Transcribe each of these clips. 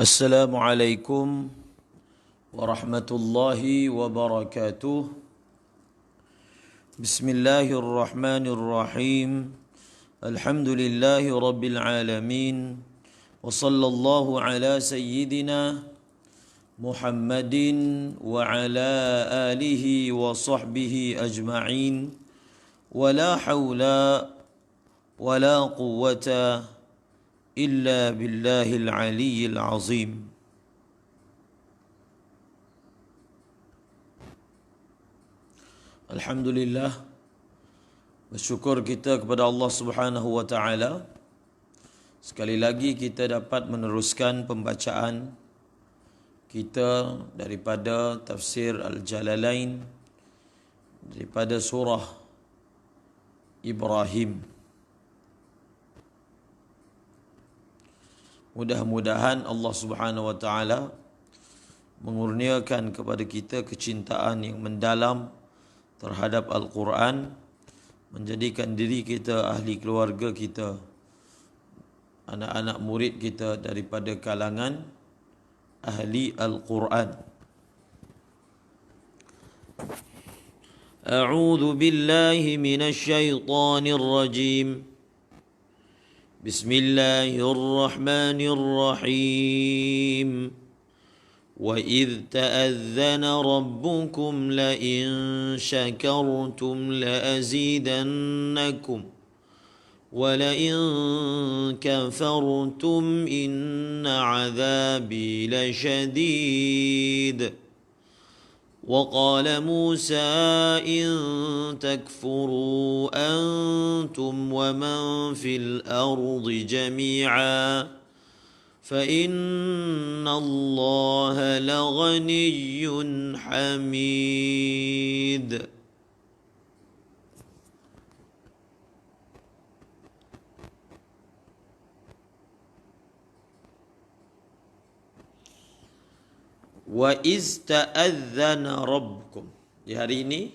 Assalamualaikum warahmatullahi wabarakatuh. Bismillahirrahmanirrahim. Alhamdulillahi rabbil alamin. Wa sallallahu ala sayyidina Muhammadin wa ala alihi wa sahbihi ajma'in. Wa la hawla wa la quwwata illa billahil aliyyil azim. Alhamdulillah, bersyukur kita kepada Allah Subhanahu wa taala. Sekali lagi kita dapat meneruskan pembacaan kita daripada tafsir Al-Jalalain, daripada surah Ibrahim. Mudah-mudahan Allah Subhanahu wa taala mengurniakan kepada kita kecintaan yang mendalam terhadap Al-Quran, menjadikan diri kita, ahli keluarga kita, anak-anak murid kita daripada kalangan ahli Al-Quran. A'udzu billahi minasy syaithanir rajim. بسم الله الرحمن الرحيم وإذ تأذن ربكم لئن شكرتم لأزيدنكم ولئن كفرتم إن عذابي لشديد وقال موسى إن تكفروا أنتم ومن في الأرض جميعا فإن الله لغني حميد. Wa iz ta'adzana rabbukum. Di hari ini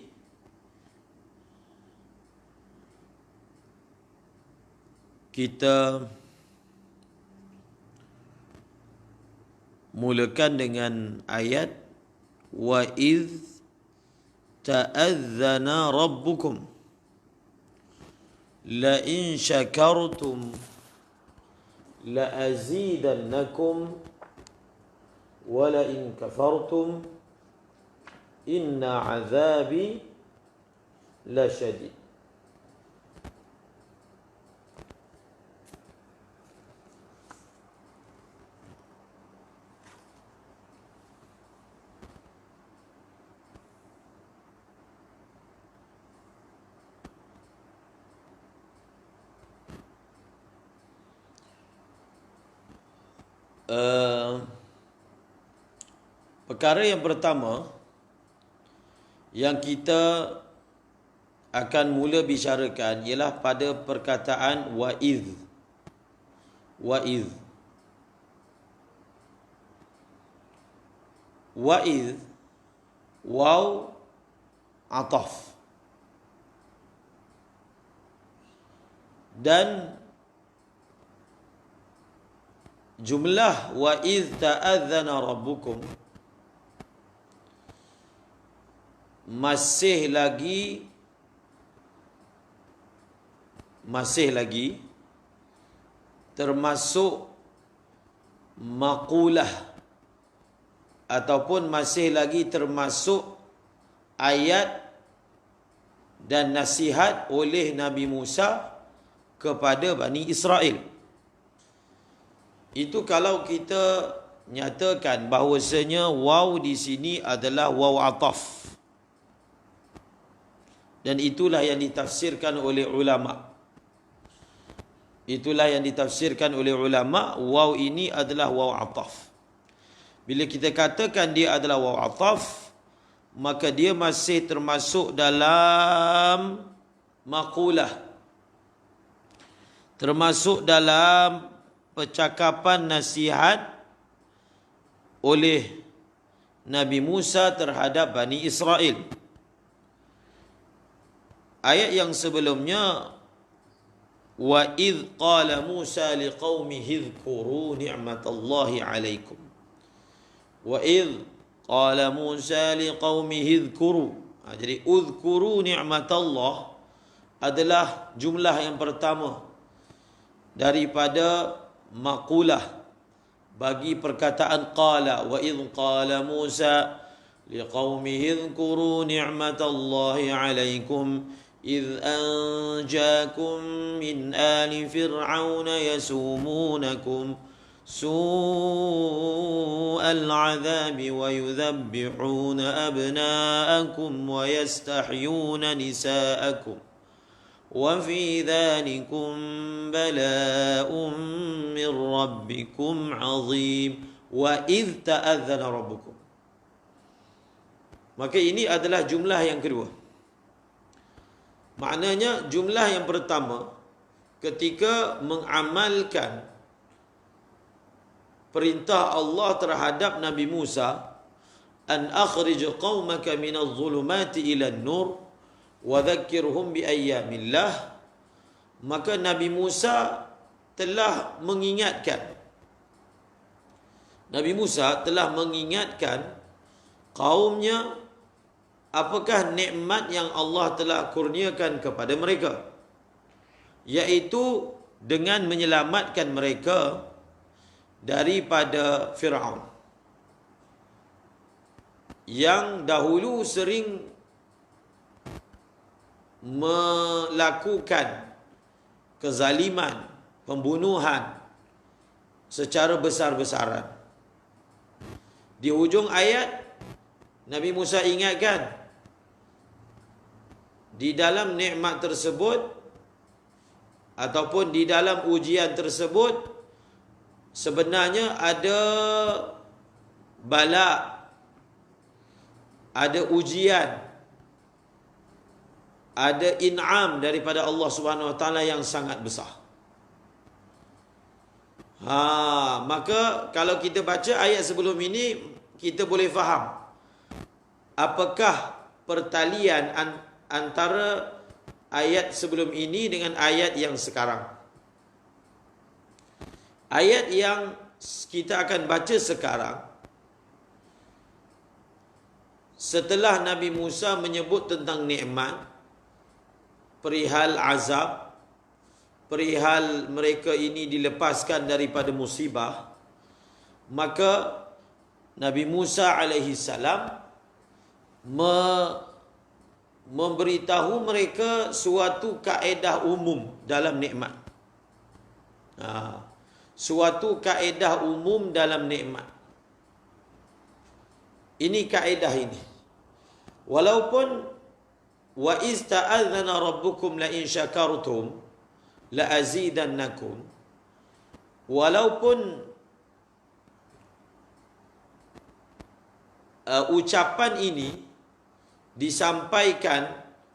kita mulakan dengan ayat wa iz ta'adzana rabbukum la in syakartum la azidannakum wala in kafartum inna azabi la syadid. Perkara yang pertama yang kita akan mula bicarakan ialah pada perkataan wa'idh. Wa'idh. Wa'idh, waw ataf. Dan jumlah wa'idh ta'adzana rabbukum masih lagi termasuk maqulah ataupun masih lagi termasuk ayat dan nasihat oleh Nabi Musa kepada Bani Israel. Itu kalau kita nyatakan bahawasanya waw di sini adalah waw ataf. Dan itulah yang ditafsirkan oleh ulama. Itulah yang ditafsirkan oleh ulama, waw ini adalah waw ataf. Bila kita katakan dia adalah waw ataf, maka dia masih termasuk dalam maqulah. Termasuk dalam percakapan nasihat oleh Nabi Musa terhadap Bani Israel. Ayat yang sebelumnya Wa idh qala Musa liqaumihi dhkuru ni'matallahi 'alaikum. Wa idh qala Musa liqaumihi dhkuru. Jadi udhkuru ni'matallah adalah jumlah yang pertama daripada maqulah bagi perkataan qala. Wa idh qala Musa liqaumihi dhkuru ni'matallahi 'alaikum idh anjakum min ali fir'auna yasumunakum su'al 'adzabi wa yudhabbihuna abna'akum wa yastahyuna nisa'akum wa fi dhalikum bala'un min rabbikum 'azim wa idh ta'adzana rabbukum. Maka ini adalah jumlah yang kedua. Maknanya jumlah yang pertama ketika mengamalkan perintah Allah terhadap Nabi Musa, an akhrij qaumaka minadh dhulumati ila an-nur wa dhakkirhum bi ayyamillah, maka Nabi Musa telah mengingatkan kaumnya apakah nikmat yang Allah telah kurniakan kepada mereka, iaitu dengan menyelamatkan mereka daripada Fir'aun yang dahulu sering melakukan kezaliman, pembunuhan secara besar-besaran. Di hujung ayat Nabi Musa ingatkan di dalam nikmat tersebut ataupun di dalam ujian tersebut sebenarnya ada bala, ada ujian, ada in'am daripada Allah Subhanahu Wa Taala yang sangat besar. Maka kalau kita baca ayat sebelum ini, kita boleh faham apakah pertalian antara ayat sebelum ini dengan ayat yang sekarang. Ayat yang kita akan baca sekarang, setelah Nabi Musa menyebut tentang nikmat, perihal azab, perihal mereka ini dilepaskan daripada musibah, maka Nabi Musa alaihi salam memberitahu mereka suatu kaedah umum dalam nikmat. Suatu kaedah umum dalam nikmat. Ini kaedah ini. Walaupun wa iz ta'adzana rabbukum la in syakartum la azidannakum. Walaupun ucapan ini disampaikan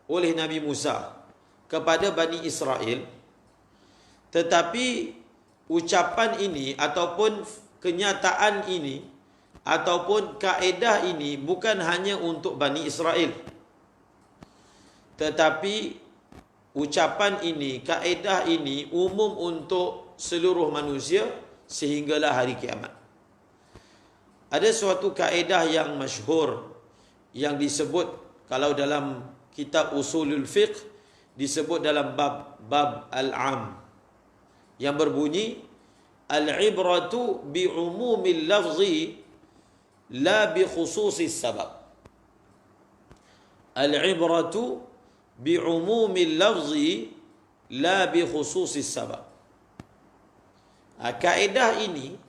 oleh Nabi Musa kepada Bani Israel, tetapi ucapan ini ataupun kenyataan ini ataupun kaedah ini bukan hanya untuk Bani Israel, tetapi ucapan ini, kaedah ini umum untuk seluruh manusia sehinggalah hari kiamat. Ada suatu kaedah yang masyhur yang disebut, kalau dalam kitab usulul fiqh disebut dalam bab al-am, yang berbunyi al-ibratu bi umumil lafzi la bi khususis sabab. Al-ibratu bi umumil lafzi la bi khususis sabab. Kaedah ini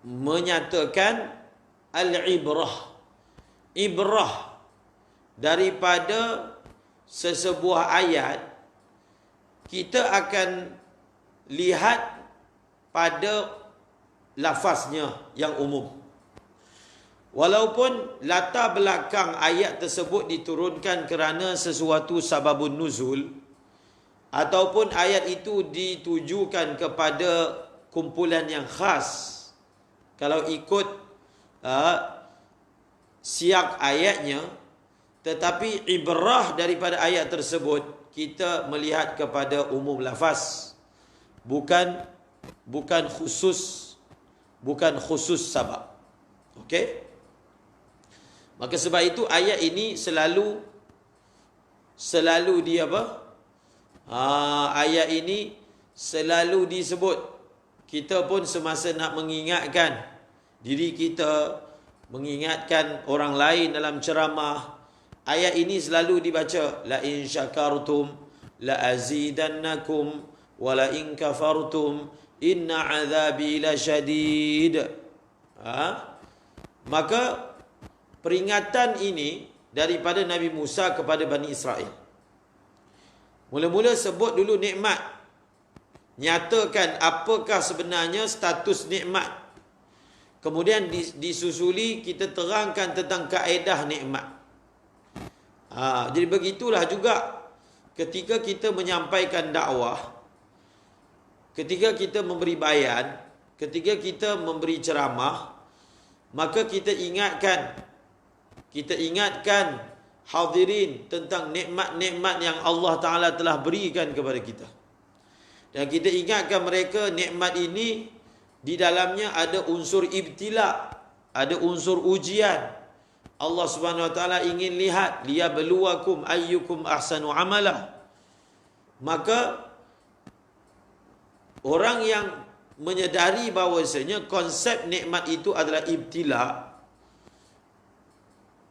menyatakan al-ibrah, ibrah daripada sesebuah ayat, kita akan lihat pada lafaznya yang umum. Walaupun latar belakang ayat tersebut diturunkan kerana sesuatu sababun nuzul, ataupun ayat itu ditujukan kepada kumpulan yang khas, kalau ikut siak ayatnya, tetapi ibrah daripada ayat tersebut kita melihat kepada umum lafaz, bukan khusus sabab. Okey? Maka sebab itu ayat ini selalu dia apa? Ayat ini selalu disebut. Kita pun semasa nak mengingatkan diri kita, mengingatkan orang lain dalam ceramah, ayat ini selalu dibaca. La in syakartum la azidannakum wa la in kafartum inna azabi lasyadid. Maka peringatan ini daripada Nabi Musa kepada Bani Israel. Mula-mula sebut dulu nikmat. Nyatakan apakah sebenarnya status nikmat. Kemudian disusuli kita terangkan tentang kaedah nikmat. Jadi begitulah juga ketika kita menyampaikan dakwah, ketika kita memberi bayan, ketika kita memberi ceramah, maka kita ingatkan hadirin tentang nikmat-nikmat yang Allah Ta'ala telah berikan kepada kita. Dan kita ingatkan mereka nikmat ini di dalamnya ada unsur ibtila, ada unsur ujian. Allah Subhanahu Wa Ta'ala ingin lihat liyabluwakum ayyukum ahsanu amala. Maka orang yang menyedari bahawasanya konsep nikmat itu adalah ibtila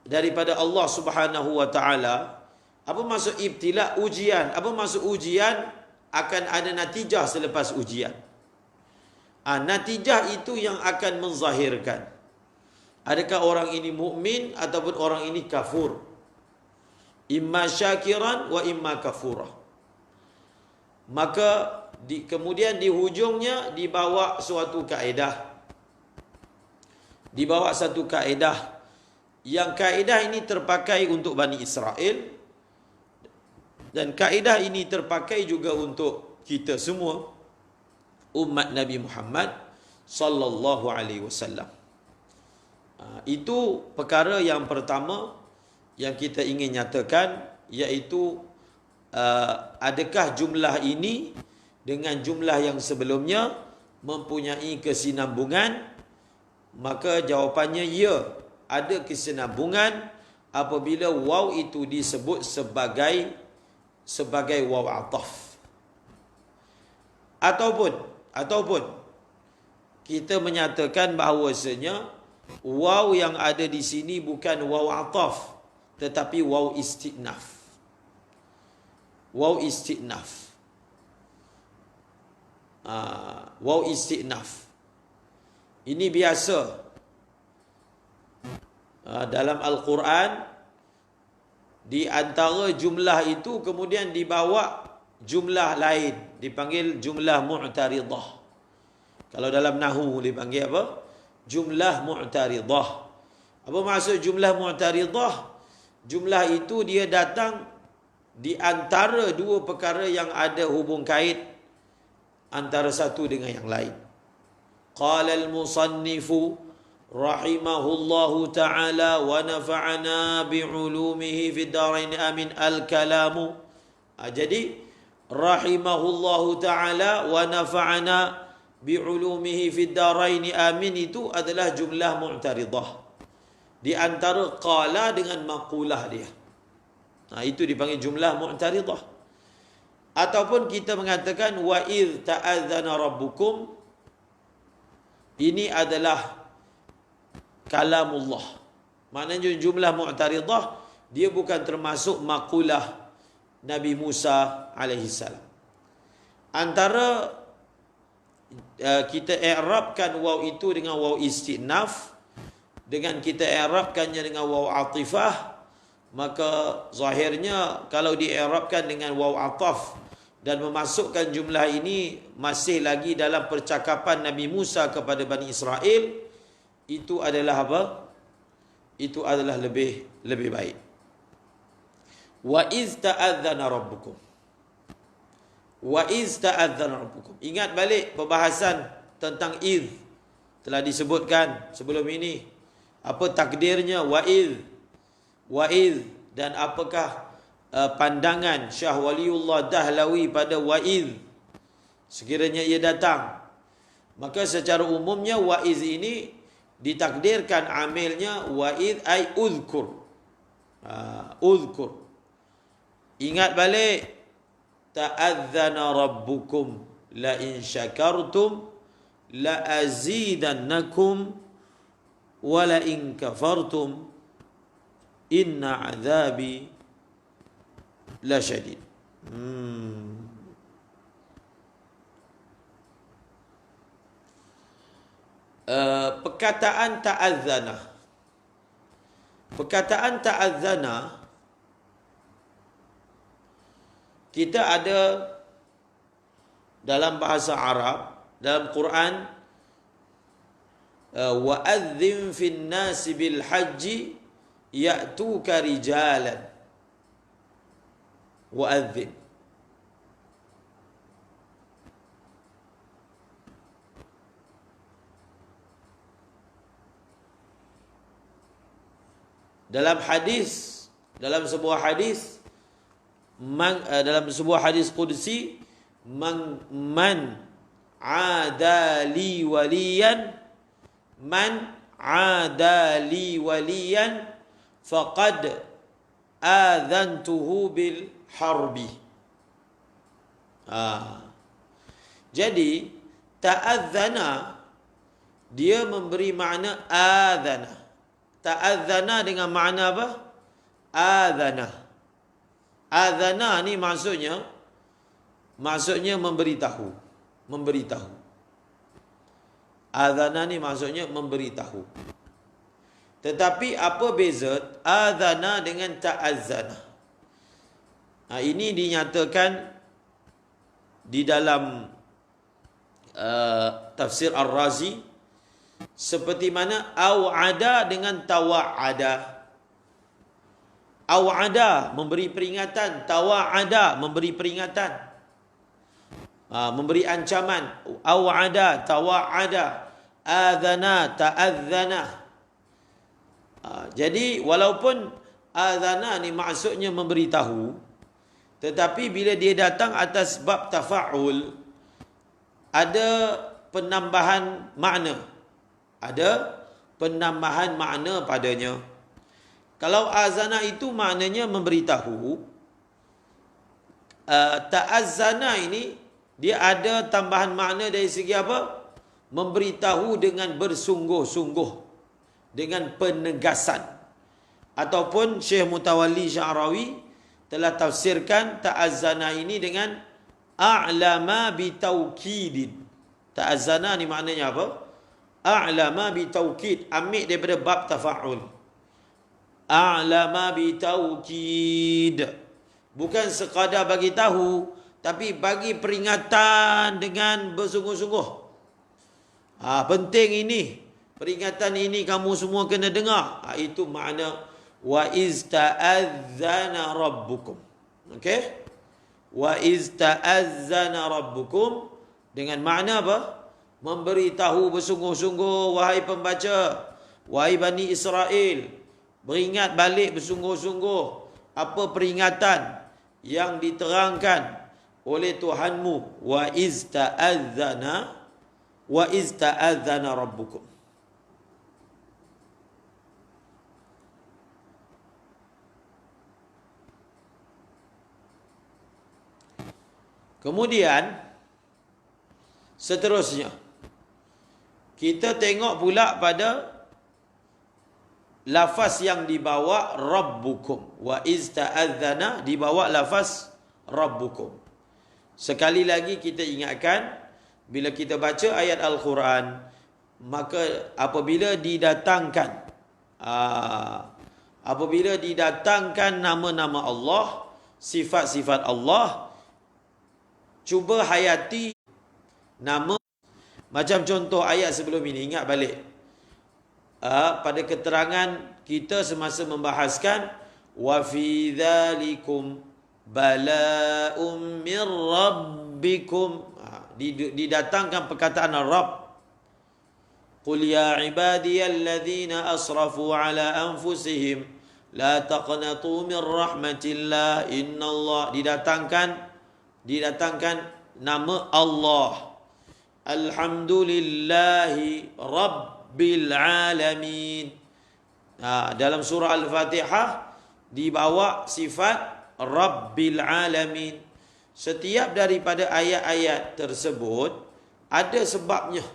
daripada Allah Subhanahu Wa Ta'ala. Apa maksud ibtila? Ujian. Apa maksud ujian? Akan ada natijah selepas ujian. Natijah itu yang akan menzahirkan adakah orang ini mukmin ataupun orang ini kafur. Imma syakiran wa imma kafura. Maka kemudian di hujungnya dibawa suatu kaedah. Dibawa satu kaedah. Yang kaedah ini terpakai untuk Bani Israel. Dan kaedah ini terpakai juga untuk kita semua, umat Nabi Muhammad sallallahu alaihi wasallam. Itu perkara yang pertama yang kita ingin nyatakan, iaitu adakah jumlah ini dengan jumlah yang sebelumnya mempunyai kesinambungan? Maka jawapannya ya, ada kesinambungan apabila waw itu disebut sebagai waw ataf. Ataupun kita menyatakan bahawasanya waw yang ada di sini bukan waw ataf, tetapi waw istinaf. Waw istinaf. Waw istinaf. Ini biasa dalam Al-Quran. Di antara jumlah itu kemudian dibawa jumlah lain, dipanggil jumlah mu'taridah. Kalau dalam nahwu dipanggil apa? Jumlah mu'taridah. Apa maksud jumlah mu'taridah? Jumlah itu dia datang di antara dua perkara yang ada hubung kait antara satu dengan yang lain. Qala al-musannifu rahimahullahu ta'ala wa nafa'ana bi'ulumihi fid darain amin al-kalamu. Jadi rahimahullahu ta'ala wa nafa'ana bi'ulumihi fid darain amin itu adalah jumlah mu'taridah di antara qala dengan maqulah dia. Itu dipanggil jumlah mu'taridah. Ataupun kita mengatakan wa idh ta'adzana rabbukum, ini adalah kalamullah. Maknanya jumlah mu'taridah dia bukan termasuk maqulah Nabi Musa alaihi salam. Antara kita i'rabkan waw itu dengan waw istinaf, dengan kita i'rabkannya dengan waw atifah, maka zahirnya kalau di'rabkan dengan waw ataf dan memasukkan jumlah ini masih lagi dalam percakapan Nabi Musa kepada Bani Israel, itu adalah apa? Itu adalah lebih baik. Wa iz ta'adzana rabbukum. Wa iz ta'adzana rabbukum. Ingat balik perbahasan tentang iz telah disebutkan sebelum ini. Apa takdirnya wa iz? Wa iz, dan apakah pandangan Syah Waliullah Dahlawi pada wa'idh, sekiranya ia datang, maka secara umumnya wa'idh ini ditakdirkan amilnya wa'idh ay uzkur. Uzkur. Ingat balik, ta'adzana rabbukum la in syakartum la azidannakum wa la in kafartum inna azabi la syadid. Perkataan ta'adzana. Perkataan ta'adzana kita ada dalam bahasa Arab, dalam Quran, wa'adzim fin nasi bil haji ya'tuka rijalan. Wa'adzim. Dalam hadis, dalam sebuah hadis, dalam sebuah hadis qudsi, man adali waliyan, man adali waliyan faqad adzantuhu bil harbi. Jadi ta'adzana dia memberi makna adzana. Ta'adzana dengan makna apa? Adzana. Adzana ni maksudnya memberitahu. Memberitahu. Adzana ni maksudnya memberitahu. Tetapi apa beza adzana dengan ta'azzana? Ini dinyatakan di dalam tafsir Ar-Razi, seperti mana au'ada dengan tawa'ada. Au'ada memberi peringatan, tawa'ada memberi peringatan, memberi ancaman. Au'ada, tawa'ada, adzana, ta'adzana. Jadi walaupun adzana ni maksudnya memberitahu, tetapi bila dia datang atas bab tafa'ul, ada penambahan makna. Ada penambahan makna padanya. Kalau azana itu maknanya memberitahu, ta'azzana ini dia ada tambahan makna dari segi apa? Memberitahu dengan bersungguh-sungguh, dengan penegasan. Ataupun Syekh Mutawalli Sya'rawi telah tafsirkan ta'azzana ini dengan a'lama bitawkidin. Ta'azzana ni maknanya apa? A'lama bitawkid, ambil daripada bab tafa'ul. A'lama bitawkid, bukan sekadar bagi tahu, tapi bagi peringatan dengan bersungguh-sungguh. Penting ini, peringatan ini kamu semua kena dengar. Itu makna wa iz ta'azzana rabbukum. Okey? Wa iz ta'azzana rabbukum dengan makna apa? Memberitahu bersungguh-sungguh, wahai pembaca, wahai Bani Israel, beringat balik bersungguh-sungguh apa peringatan yang diterangkan oleh Tuhanmu. Wa iz ta'azzana rabbukum. Kemudian seterusnya kita tengok pula pada lafaz yang dibawa rabbukum. Wa iz ta'azzana dibawa lafaz rabbukum. Sekali lagi kita ingatkan, bila kita baca ayat Al-Quran, maka apabila didatangkan nama-nama Allah, sifat-sifat Allah, cuba hayati nama. Macam contoh ayat sebelum ini, ingat balik. Pada keterangan kita semasa membahaskan wa fi dzalikum bala'um mir rabbikum, didatangkan perkataan Rabb. Qul ya ibadiyalladzina asrafu ala anfusihim La taqnatu min rahmatillah. Innallah. Didatangkan nama Allah. Alhamdulillahi Rabbil Alamin. Dalam surah Al-Fatihah dibawa sifat Rabbil Alamin. Setiap daripada ayat-ayat tersebut ada sebabnya.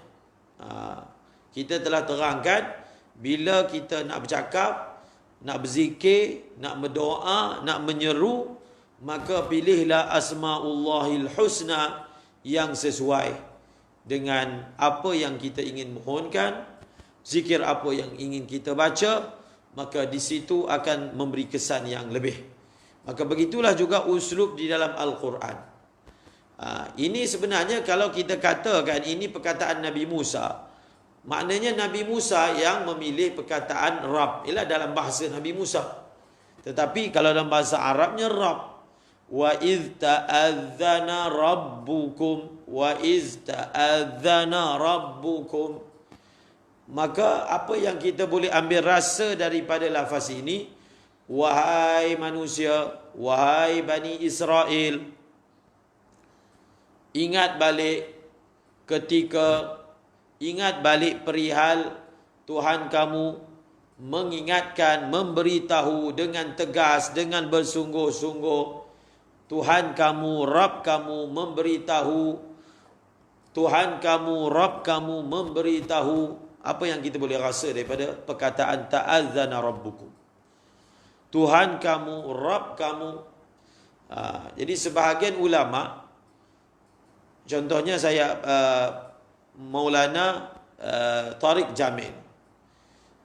Kita telah terangkan, bila kita nak bercakap, nak berzikir, nak berdoa, nak menyeru, maka pilihlah Asma'ullahil Husna yang sesuai dengan apa yang kita ingin mohonkan, zikir apa yang ingin kita baca, maka di situ akan memberi kesan yang lebih. Maka begitulah juga uslub di dalam Al-Quran. Ini sebenarnya kalau kita katakan ini perkataan Nabi Musa, maknanya Nabi Musa yang memilih perkataan Rabb. Ialah dalam bahasa Nabi Musa. Tetapi kalau dalam bahasa Arabnya Rabb. Wa iz ta'adzana rabbukum. Wa iz ta'adzana rabbukum. Maka apa yang kita boleh ambil rasa daripada lafaz ini, wahai manusia, wahai Bani Israel, ingat balik perihal Tuhan kamu mengingatkan, memberitahu dengan tegas, dengan bersungguh-sungguh. Tuhan kamu, Rabb kamu memberitahu. Tuhan kamu, Rabb kamu memberitahu. Apa yang kita boleh rasa daripada perkataan ta'adzana rabbukum. Tuhan kamu, Rabb kamu. Jadi sebahagian ulama, contohnya saya Maulana Tariq Jamil,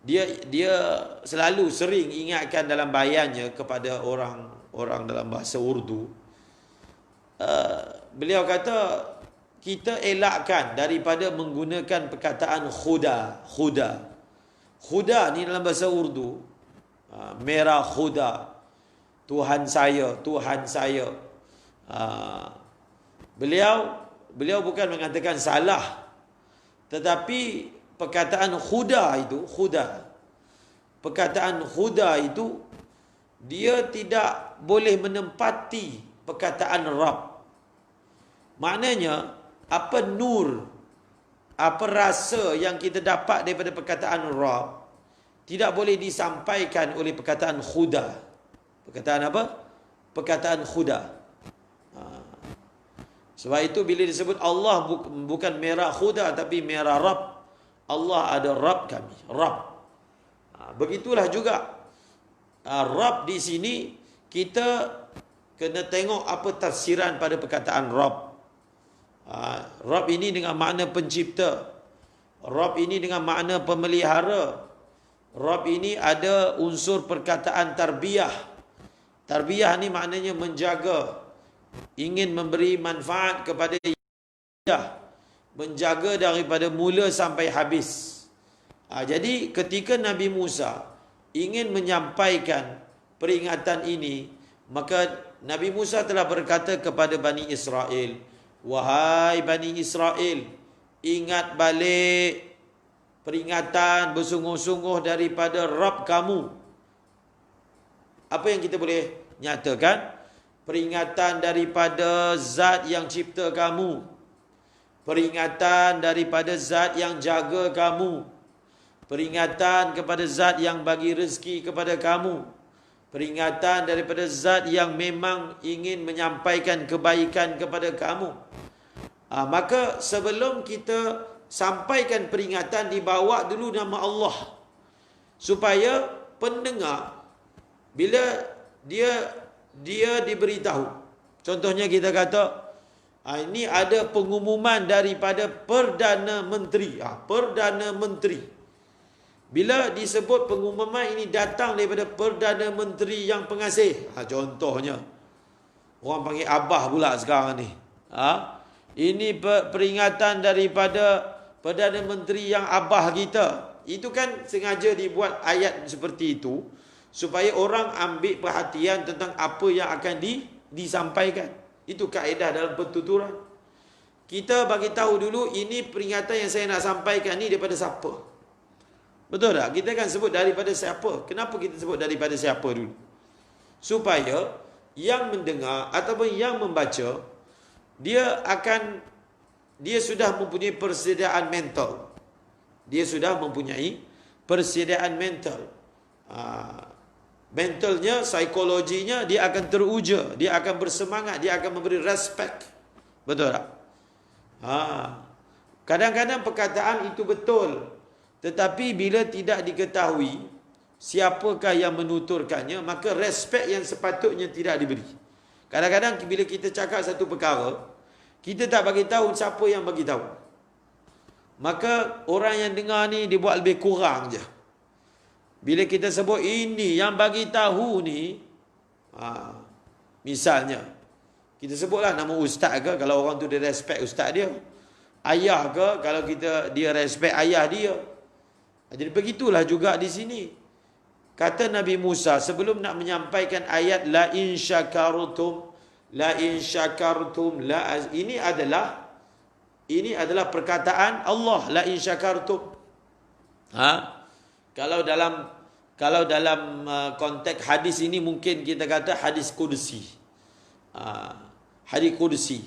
dia selalu sering ingatkan dalam bayannya kepada orang dalam bahasa Urdu. Beliau kata, kita elakkan daripada menggunakan perkataan khuda. Khuda ni dalam bahasa Urdu, merah khuda, Tuhan saya. Beliau bukan mengatakan salah, tetapi perkataan perkataan khuda itu dia tidak boleh menempati perkataan Rabb. Maknanya apa nur, apa rasa yang kita dapat daripada perkataan Rabb tidak boleh disampaikan oleh perkataan khuda. Perkataan apa? Perkataan khuda. Sebab itu bila disebut Allah bukan merah khuda tapi merah Rabb. Allah ada Rabb kami, Rabb. Begitulah juga Rabb di sini kita kena tengok apa tafsiran pada perkataan Rabb. Rabb ini dengan makna pencipta. Rabb ini dengan makna pemelihara. Rabb ini ada unsur perkataan tarbiyah. Tarbiyah ni maknanya menjaga, ingin memberi manfaat kepada menjaga daripada mula sampai habis. Jadi ketika Nabi Musa ingin menyampaikan peringatan ini, maka Nabi Musa telah berkata kepada Bani Israel, wahai Bani Israel, ingat balik peringatan bersungguh-sungguh daripada Rabb kamu. Apa yang kita boleh nyatakan? Peringatan daripada zat yang cipta kamu. Peringatan daripada zat yang jaga kamu. Peringatan kepada zat yang bagi rezeki kepada kamu. Peringatan daripada zat yang memang ingin menyampaikan kebaikan kepada kamu. Maka sebelum kita sampaikan peringatan, dibawa dulu nama Allah. Supaya pendengar, bila dia diberitahu. Contohnya kita kata, ini ada pengumuman daripada Perdana Menteri. Perdana Menteri. Bila disebut pengumuman ini datang daripada Perdana Menteri yang pengasih. Contohnya, orang panggil Abah pula sekarang ni. Ini peringatan daripada Perdana Menteri yang Abah kita. Itu kan sengaja dibuat ayat seperti itu, supaya orang ambil perhatian tentang apa yang akan disampaikan. Itu kaedah dalam pentuturan. Kita bagi tahu dulu, ini peringatan yang saya nak sampaikan ni daripada siapa. Betul tak? Kita kan sebut daripada siapa? Kenapa kita sebut daripada siapa dulu? Supaya yang mendengar ataupun yang membaca, dia sudah mempunyai persediaan mental. Dia sudah mempunyai persediaan mental. Mentalnya, psikologinya, dia akan teruja, dia akan bersemangat, dia akan memberi respect. Betul tak? Kadang-kadang perkataan itu betul, tetapi bila tidak diketahui siapakah yang menuturkannya, maka respect yang sepatutnya tidak diberi. Kadang-kadang bila kita cakap satu perkara, kita tak bagi tahu siapa yang bagi tahu. Maka orang yang dengar ni dia buat lebih kurang je. Bila kita sebut ini yang bagi tahu ni, misalnya kita sebutlah nama ustaz ke, kalau orang tu dia respect ustaz dia. Ayah ke, kalau dia respect ayah dia. Jadi begitulah juga di sini. Kata Nabi Musa sebelum nak menyampaikan ayat la in syakartum ini adalah perkataan Allah, la in syakartum. Kalau dalam konteks hadis ini mungkin kita kata hadis qudsi. Hadis qudsi.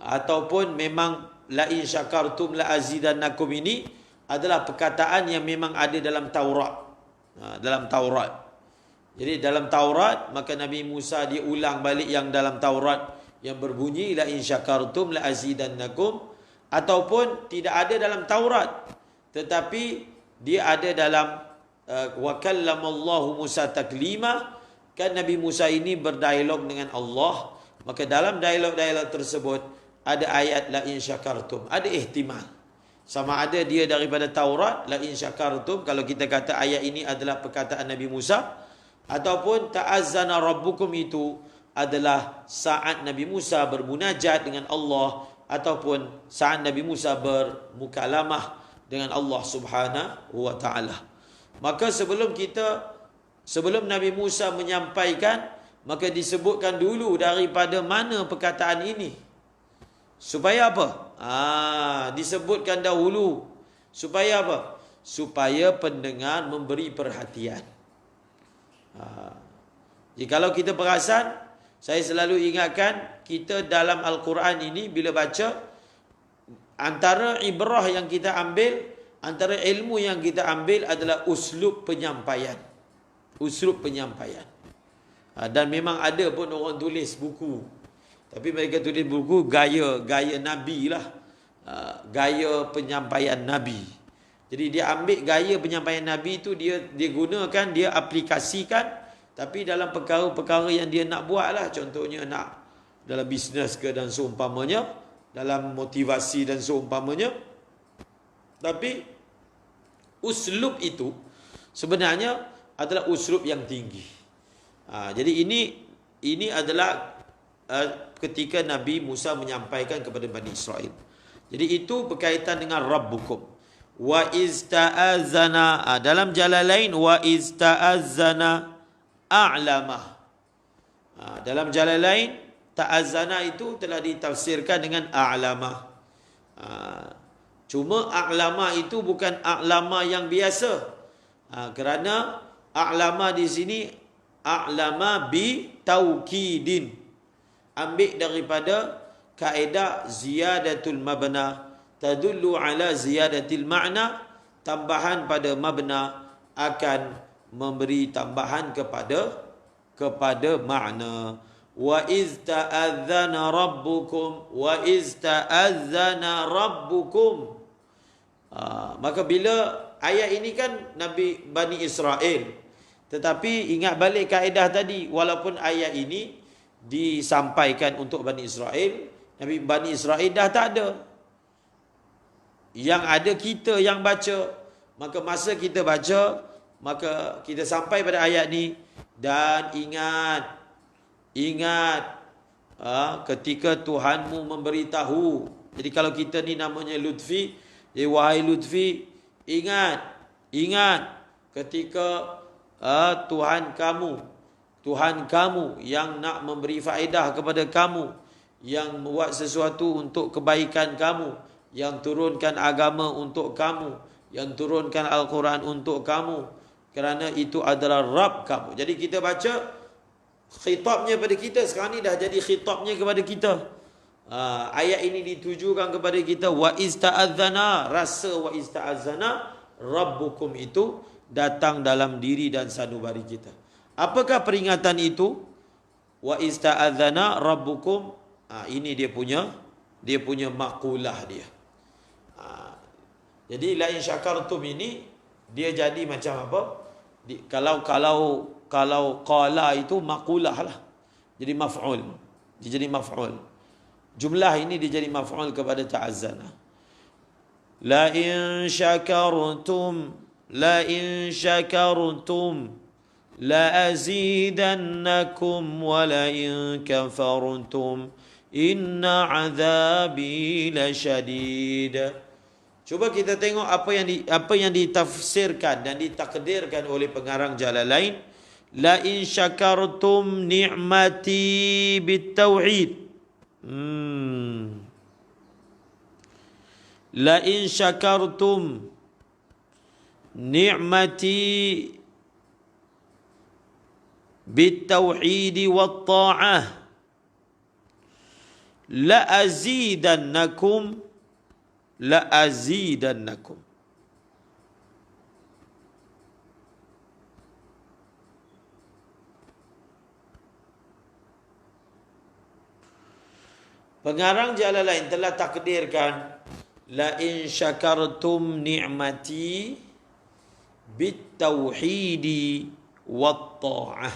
Ataupun memang la in syakartum la azidannakum ini adalah perkataan yang memang ada dalam Taurat. Jadi dalam Taurat, maka Nabi Musa dia ulang balik yang dalam Taurat yang berbunyi la in syakartum la azidannakum, ataupun tidak ada dalam Taurat tetapi dia ada dalam wa kallamallahu Musa taklima. Kan Nabi Musa ini berdialog dengan Allah, maka dalam dialog-dialog tersebut ada ayat la in syakartum, ada ihtimal sama ada dia daripada Taurat la in syakartum, kalau kita kata ayat ini adalah perkataan Nabi Musa, ataupun ta'azzana rabbukum itu adalah saat Nabi Musa bermunajat dengan Allah, ataupun saat Nabi Musa bermukalamah dengan Allah Subhanahu wa taala. Maka sebelum Nabi Musa menyampaikan, maka disebutkan dulu daripada mana perkataan ini. Supaya apa? Disebutkan dahulu. Supaya apa? Supaya pendengar memberi perhatian. Jadi kalau kita perasan, saya selalu ingatkan, kita dalam Al-Quran ini bila baca, antara ibrah yang kita ambil, antara ilmu yang kita ambil adalah uslub penyampaian. Uslub penyampaian. Dan memang ada pun orang tulis buku, tapi mereka tulis buku gaya Nabi lah, gaya penyampaian Nabi. Jadi dia ambil gaya penyampaian Nabi itu, dia gunakan, dia aplikasikan, tapi dalam perkara-perkara yang dia nak buat lah. Contohnya nak dalam bisnes ke dan seumpamanya, dalam motivasi dan seumpamanya. Tapi uslub itu sebenarnya adalah uslub yang tinggi. Jadi ini adalah ketika Nabi Musa menyampaikan kepada Bani Israel. Jadi itu berkaitan dengan Rabbukum. Wa izta'azana, dalam Jalalain wa izta'azana a'lamah. Dalam Jalalain ta'azana itu telah ditafsirkan dengan a'lamah. Cuma a'lamah itu bukan a'lamah yang biasa. Kerana a'lamah di sini a'lamah bi taukidin. Ambil daripada kaedah ziyadatul mabna tadullu ala ziyadatil ma'na. Tambahan pada mabna akan memberi tambahan kepada makna. Wa iz ta'adzana rabbukum, wa iz ta'adzana rabbukum. Maka bila ayat ini kan Nabi Bani Israel, tetapi ingat balik kaedah tadi, walaupun ayat ini disampaikan untuk Bani Israel, Nabi Bani Israel dah tak ada. Yang ada kita yang baca. Maka masa kita baca, maka kita sampai pada ayat ni, dan ingat ketika Tuhanmu memberitahu. Jadi kalau kita ni namanya Lutfi, wahai Lutfi, ingat ketika Tuhan kamu yang nak memberi faedah kepada kamu, yang membuat sesuatu untuk kebaikan kamu, yang turunkan agama untuk kamu, yang turunkan Al-Quran untuk kamu, kerana itu adalah Rabb kamu. Jadi kita baca khitabnya pada kita, sekarang ni dah jadi khitabnya kepada kita. Ayat ini ditujukan kepada kita. Wa ista'adzana, rasa wa ista'adzana Rabbukum itu datang dalam diri dan sanubari kita. Apakah peringatan itu? Wa ista'adzana Rabbukum. Ini dia punya maqulah dia. Jadi la in syakartum ini dia jadi macam apa? Kalau qala itu maqulah lah. Jadi maf'ul. Dia jadi maf'ul. Jumlah ini dia jadi maf'ul kepada ta'azzana. La in syakartum la azidannakum wa la in kafartum inna 'adzabi lasyadid. Cuba kita tengok apa yang ditafsirkan dan ditakdirkan oleh pengarang Jalalain. La in syakartum ni'mati bitauhid. La in syakartum ni'mati bitauhid wat ta'ah la azidannakum la azidannakum. Pengarang Jalalain telah takdirkan la in syakartum ni'mati bitauhidi wat ta'ah.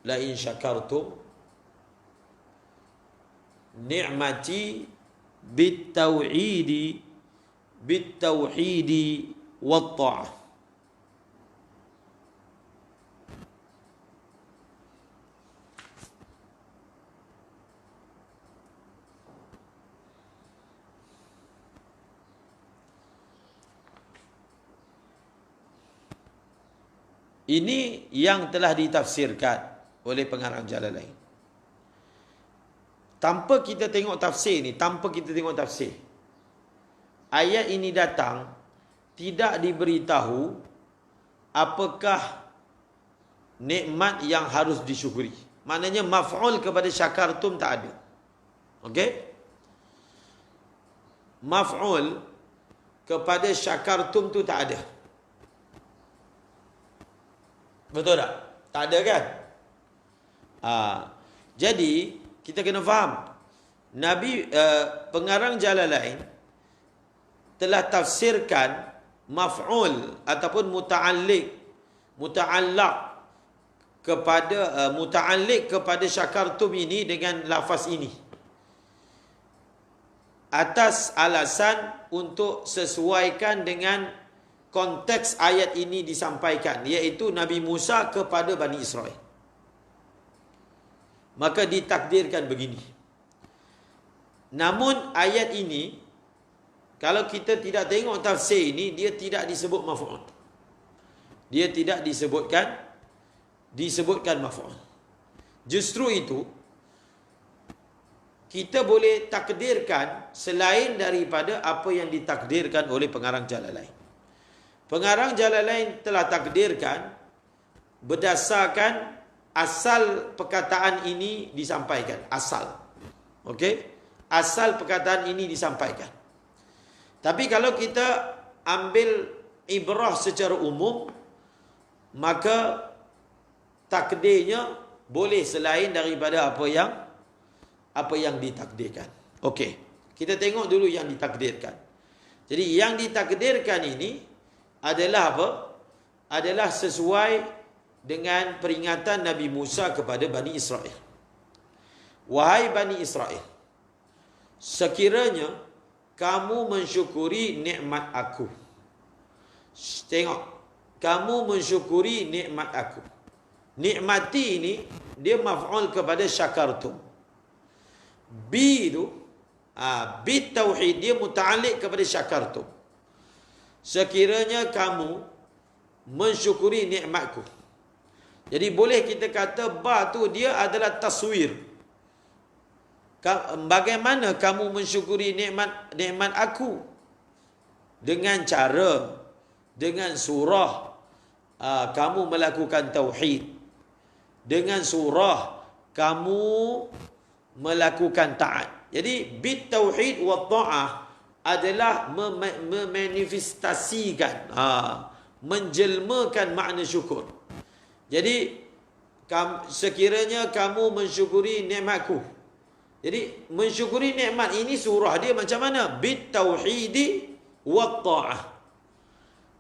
La in syakartum ni'mati bitauhidi wat ta'ah. Ini yang telah ditafsirkan oleh pengarang Jalalain. Tanpa kita tengok tafsir ni, ayat ini datang tidak diberitahu apakah nikmat yang harus disyukuri. Maknanya maf'ul kepada syakartum tak ada. Okey? Maf'ul kepada syakartum tu tak ada. Betul tak? Tak ada kan? Jadi kita kena faham, pengarang Jalalain telah tafsirkan maf'ul ataupun muta'alliq kepada syakartum ini dengan lafaz ini atas alasan untuk sesuaikan dengan konteks ayat ini disampaikan, iaitu Nabi Musa kepada Bani Israel. Maka ditakdirkan begini. Namun ayat ini, kalau kita tidak tengok tafsir ini, dia tidak disebut maf'ul. Dia tidak disebutkan maf'ul. Justru itu, kita boleh takdirkan selain daripada apa yang ditakdirkan oleh pengarang Jalalain. Pengarang Jalalain telah takdirkan berdasarkan asal perkataan ini disampaikan. Asal. Okey? Asal perkataan ini disampaikan. Tapi kalau kita ambil ibrah secara umum, maka takdirnya boleh selain daripada apa yang ditakdirkan. Okey. Kita tengok dulu yang ditakdirkan. Jadi yang ditakdirkan ini adalah apa? Adalah sesuai dengan peringatan Nabi Musa kepada Bani Israel. Wahai Bani Israel, sekiranya kamu mensyukuri nikmat aku. Tengok, kamu mensyukuri nikmat aku. Nikmati ini dia maf'ul kepada syakartum. Bi itu bi tauhid, dia muta'alliq kepada syakartum. Sekiranya kamu mensyukuri nikmatku. Jadi boleh kita kata ba tu dia adalah taswir. Bagaimana kamu mensyukuri nikmat aku? dengan cara, dengan surah kamu melakukan tauhid, dengan surah kamu melakukan taat. Jadi bit tauhid wa ta'ah adalah memanifestasikan, menjelmakan makna syukur. Jadi sekiranya kamu mensyukuri nikmatku. Jadi mensyukuri nikmat ini surah dia macam mana? Bit tauhidi wa ta'ah.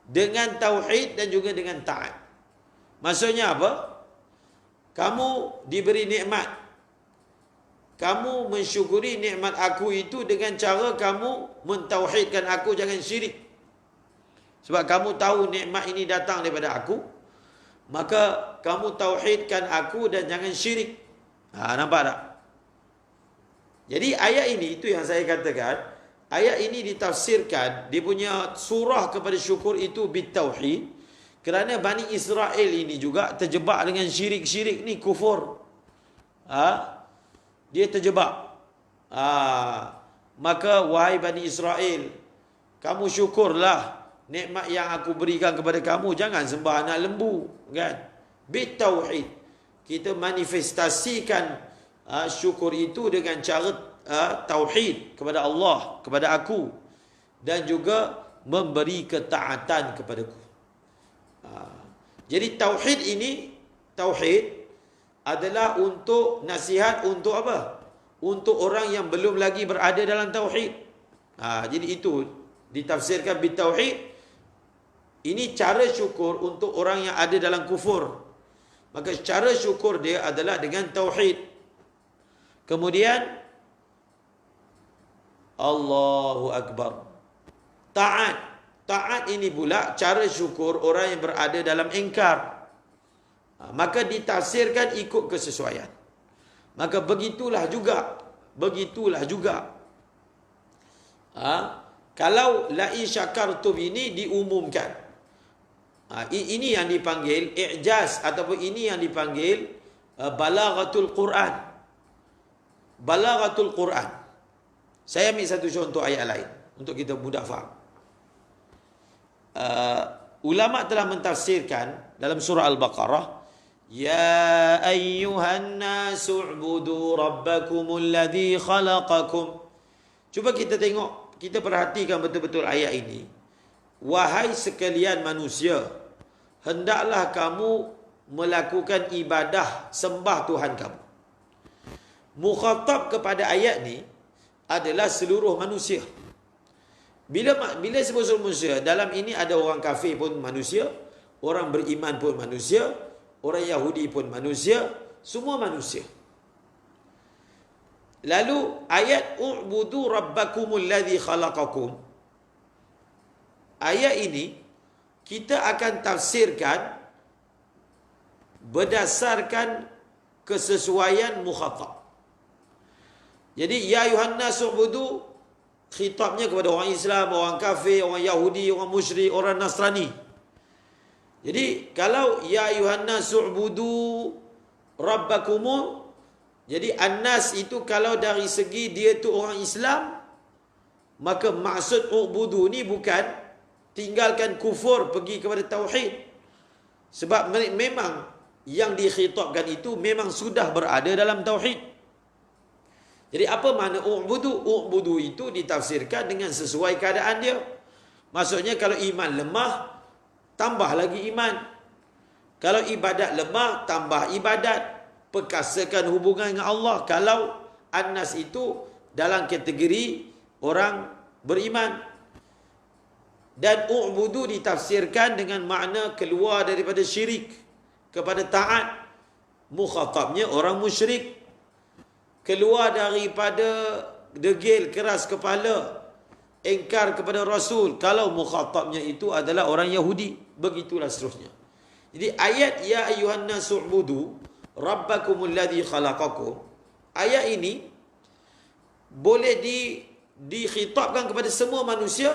Dengan tauhid dan juga dengan taat. Maksudnya apa? Kamu diberi nikmat. Kamu mensyukuri nikmat aku itu dengan cara kamu mentauhidkan aku, jangan syirik. Sebab kamu tahu nikmat ini datang daripada aku, maka kamu tauhidkan aku dan jangan syirik. Nampak tak? Jadi ayat ini, itu yang saya katakan, ayat ini ditafsirkan, dia punya surah kepada syukur itu bitauhid, kerana Bani Israel ini juga terjebak dengan syirik-syirik ni, kufur. Dia terjebak. Maka wahai Bani Israel, kamu syukurlah nikmat yang aku berikan kepada kamu, jangan sembah anak lembu, kan? Bitauhid, kita manifestasikan syukur itu dengan cara tauhid kepada Allah, kepada aku, dan juga memberi ketaatan kepadaku. Jadi tauhid ini, tauhid adalah untuk nasihat untuk apa? Untuk orang yang belum lagi berada dalam tauhid. Jadi itu ditafsirkan bitauhid. Ini cara syukur untuk orang yang ada dalam kufur. Maka cara syukur dia adalah dengan tauhid. Kemudian Allahu Akbar. Taat. Taat ini pula cara syukur orang yang berada dalam ingkar. Maka ditafsirkan ikut kesesuaian. Maka begitulah juga. Kalau la'i syakartum ini diumumkan. Ini yang dipanggil i'jaz, ataupun ini yang dipanggil balaghatul Quran. Balaghatul Quran. Saya ambil satu contoh ayat lain untuk kita mudah faham. Ulama telah mentafsirkan dalam surah Al-Baqarah, ya ayyuhan nasu ubudu rabbakumul ladzi khalaqakum. Cuba kita tengok, kita perhatikan betul-betul ayat ini. Wahai sekalian manusia, hendaklah kamu melakukan ibadah sembah Tuhan kamu. Mukhatab kepada ayat ni adalah seluruh manusia. Bila sebut seluruh manusia, dalam ini ada orang kafir pun manusia, orang beriman pun manusia, orang Yahudi pun manusia, semua manusia. Lalu ayat u'budu rabbakumul ladzi khalaqakum. Ayat ini kita akan tafsirkan berdasarkan kesesuaian mukhatab. Jadi ya ayuhan nasu u'budu, khitabnya kepada orang Islam, orang kafir, orang Yahudi, orang musyrik, orang Nasrani. Jadi kalau ya ayuhan nasu u'budu rabbakum, jadi an-nas itu kalau dari segi dia tu orang Islam, maka maksud u'budu ni bukan tinggalkan kufur, pergi kepada tauhid. Sebab memang yang dikhitabkan itu memang sudah berada dalam tauhid. Jadi apa makna u'budu? U'budu itu ditafsirkan dengan sesuai keadaan dia. Maksudnya kalau iman lemah, tambah lagi iman. Kalau ibadat lemah, tambah ibadat. Perkasakan hubungan dengan Allah. Kalau an-nas itu dalam kategori orang beriman. Dan u'budu ditafsirkan dengan makna keluar daripada syirik kepada taat. Mukhatabnya orang musyrik. Keluar daripada degil keras kepala, ingkar kepada Rasul. Kalau mukhatabnya itu adalah orang Yahudi, begitulah seterusnya. Jadi ayat ya ayyuhan nasu u'budu rabbakumul ladzi khalaqakum, ayat ini boleh dikhitabkan kepada semua manusia,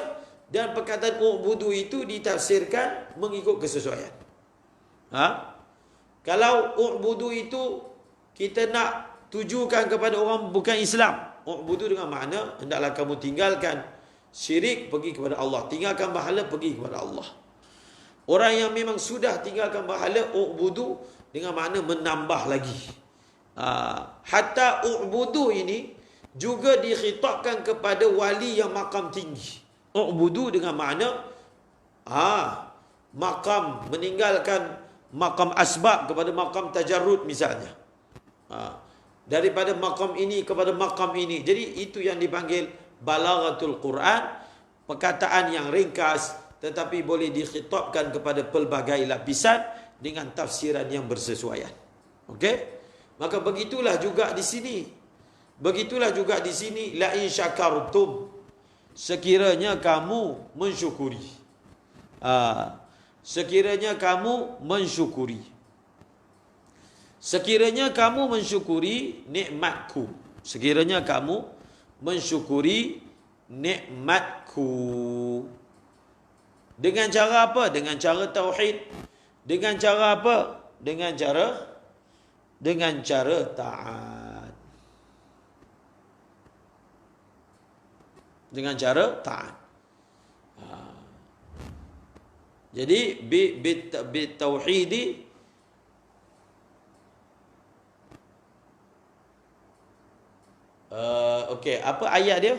dan perkataan u'budu itu ditafsirkan mengikut kesesuaian. Kalau u'budu itu kita nak tujukan kepada orang bukan Islam, u'budu dengan makna hendaklah kamu tinggalkan syirik pergi kepada Allah, tinggalkan berhala pergi kepada Allah. Orang yang memang sudah tinggalkan berhala, u'budu dengan makna menambah lagi. Hatta u'budu ini juga dikhitabkan kepada wali yang makam tinggi. U'budu dengan makna makam, meninggalkan makam asbab kepada makam tajarrud misalnya. Daripada makam ini kepada makam ini. Jadi itu yang dipanggil balaghatul Quran, perkataan yang ringkas tetapi boleh dikhitabkan kepada pelbagai lapisan dengan tafsiran yang bersesuaian. Okey? Maka begitulah juga di sini. Begitulah juga di sini, la in syakartum, sekiranya kamu mensyukuri. Sekiranya kamu mensyukuri. Sekiranya kamu mensyukuri nikmatku. Sekiranya kamu mensyukuri nikmatku. Dengan cara apa? Dengan cara tauhid. Dengan cara apa? Dengan cara taat. Dengan cara taat. Jadi bi tauhidi okey, apa ayat dia?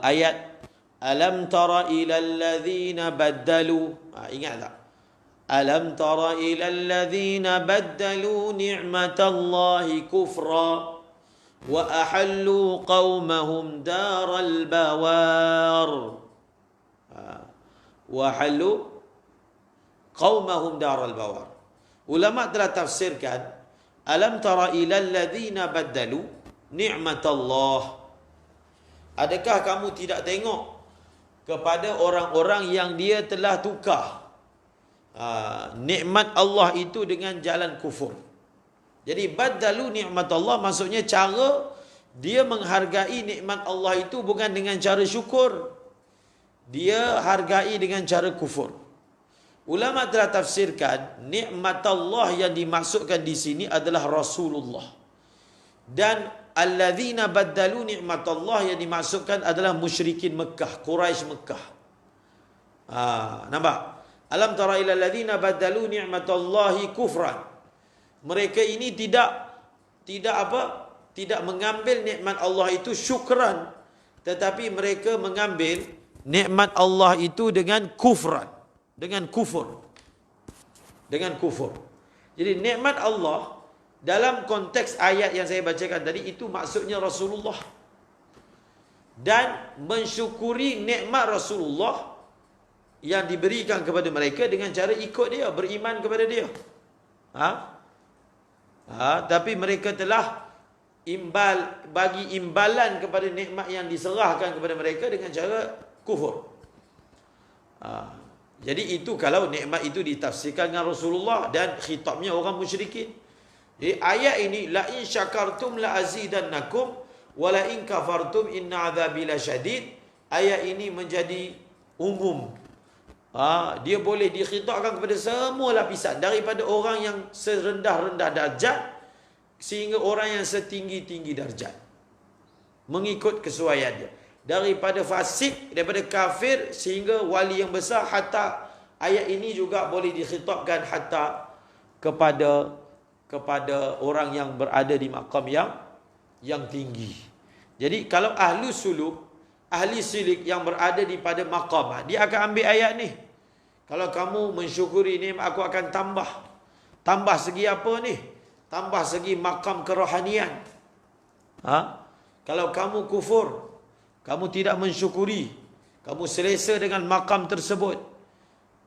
Ayat alam tara ilal ladzina baddalu. Ingat tak? Alam tara ilal ladzina baddalu ni'matallahi kufra wa ahallu qaumahum daral bawar. Wa ahallu qaumahum daral bawar. Ulama telah tafsirkan alam tara ilal ladzina baddalu ni'matallah. Adakah kamu tidak tengok kepada orang-orang yang dia telah tukar nikmat Allah itu dengan jalan kufur. Jadi baddalu nikmat Allah maksudnya cara dia menghargai nikmat Allah itu bukan dengan cara syukur. Dia hargai dengan cara kufur. Ulama telah tafsirkan nikmat Allah yang dimaksudkan di sini adalah Rasulullah. Dan alladzina baddalu nikmat Allah yang dimaksudkan adalah musyrikin Mekah, Quraisy Mekah. Nampak? Alam tara ila alladzina baddalu ni'matallahi kufran. Mereka ini tidak mengambil nikmat Allah itu syukran, tetapi mereka mengambil nikmat Allah itu dengan kufran, dengan kufur. Dengan kufur. Jadi nikmat Allah dalam konteks ayat yang saya bacakan tadi itu maksudnya Rasulullah. Dan mensyukuri nikmat Rasulullah yang diberikan kepada mereka dengan cara ikut dia, beriman kepada dia. Tapi mereka telah bagi imbalan kepada nikmat yang diserahkan kepada mereka dengan cara kufur. Jadi itu kalau nikmat itu ditafsirkan dengan Rasulullah dan khitabnya orang musyrikin. Jadi ayat ini la in syakartum la azidannakum wa la in kafartum inna adzabi lasyadid. Ayat ini menjadi umum. Dia boleh dikhitabkan kepada semua lapisan, daripada orang yang serendah-rendah darjat sehingga orang yang setinggi-tinggi darjat, mengikut kesesuaian dia. Daripada fasik, daripada kafir sehingga wali yang besar. Hatta ayat ini juga boleh dikhitabkan hatta kepada orang yang berada di makam yang tinggi. Jadi kalau ahli suluk, ahli silik yang berada di pada makam, dia akan ambil ayat ni. Kalau kamu mensyukuri ni, aku akan tambah. Tambah segi apa ni? Tambah segi makam kerohanian. Kalau kamu kufur, kamu tidak mensyukuri, kamu selesa dengan makam tersebut,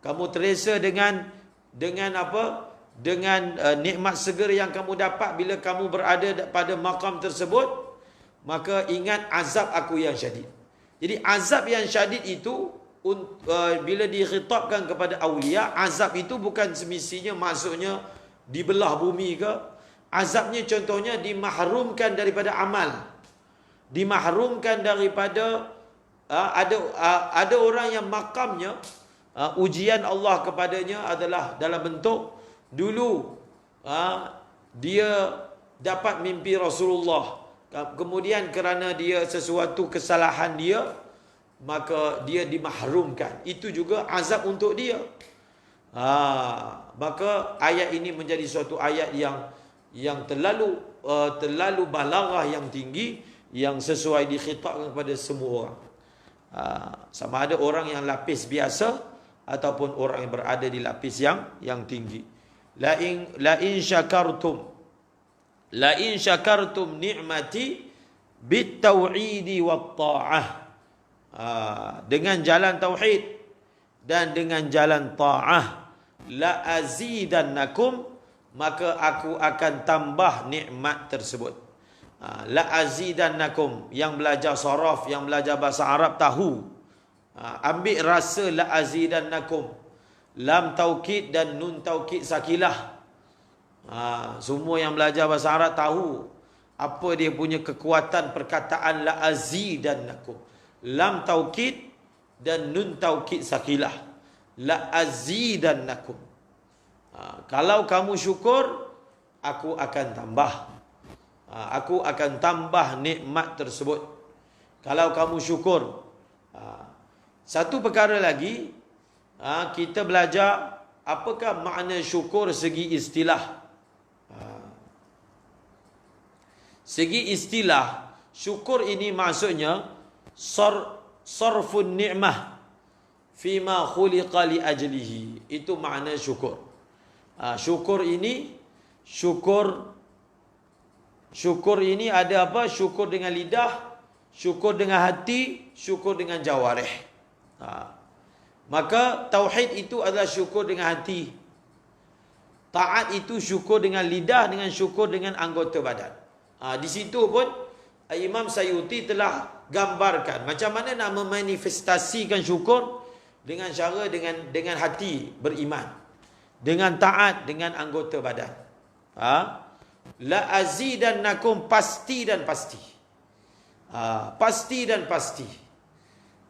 kamu teresa dengan apa? Dengan nikmat segera yang kamu dapat bila kamu berada pada makam tersebut, maka ingat azab aku yang syadid. Jadi azab yang syadid itu bila dikhitabkan kepada awliya, azab itu bukan semestinya maksudnya dibelah bumi ke. Azabnya contohnya dimahrumkan daripada amal, dimahrumkan daripada ada orang yang makamnya ujian Allah kepadanya adalah dalam bentuk dulu dia dapat mimpi Rasulullah, kemudian kerana dia sesuatu kesalahan dia, maka dia dimahrumkan. Itu juga azab untuk dia. Maka ayat ini menjadi suatu ayat yang terlalu balaghah yang tinggi, yang sesuai dikhitabkan kepada semua orang. Sama ada orang yang lapis biasa ataupun orang yang berada di lapis yang tinggi. La in syakartum ni'mati bit tauhidi wat ta'ah. Dengan jalan tauhid dan dengan jalan ta'ah, la azidannakum, maka aku akan tambah nikmat tersebut. La azidannakum, yang belajar saraf, yang belajar bahasa Arab tahu. Ambil rasa la azidannakum, lam taukid dan nun taukid sakilah. Semua yang belajar bahasa Arab tahu apa dia punya kekuatan perkataan la azidannakum. Lam taukid dan nun taukid sakilah. La azidannakum. Kalau kamu syukur, aku akan tambah. Aku akan tambah nikmat tersebut. Kalau kamu syukur. Satu perkara lagi, kita belajar apakah makna syukur segi istilah. Segi istilah, syukur ini maksudnya sarfun ni'mah fima khuliqa li ajlihi. Itu makna syukur. Syukur ini ada apa? Syukur dengan lidah, syukur dengan hati, syukur dengan jawarih. Maka tauhid itu adalah syukur dengan hati. Taat itu syukur dengan lidah, dengan syukur dengan anggota badan. Di situ pun Imam Sayuti telah gambarkan macam mana nak memanifestasikan syukur dengan cara dengan hati beriman, dengan taat, dengan anggota badan. La azidannakum, pasti dan pasti. Pasti dan pasti.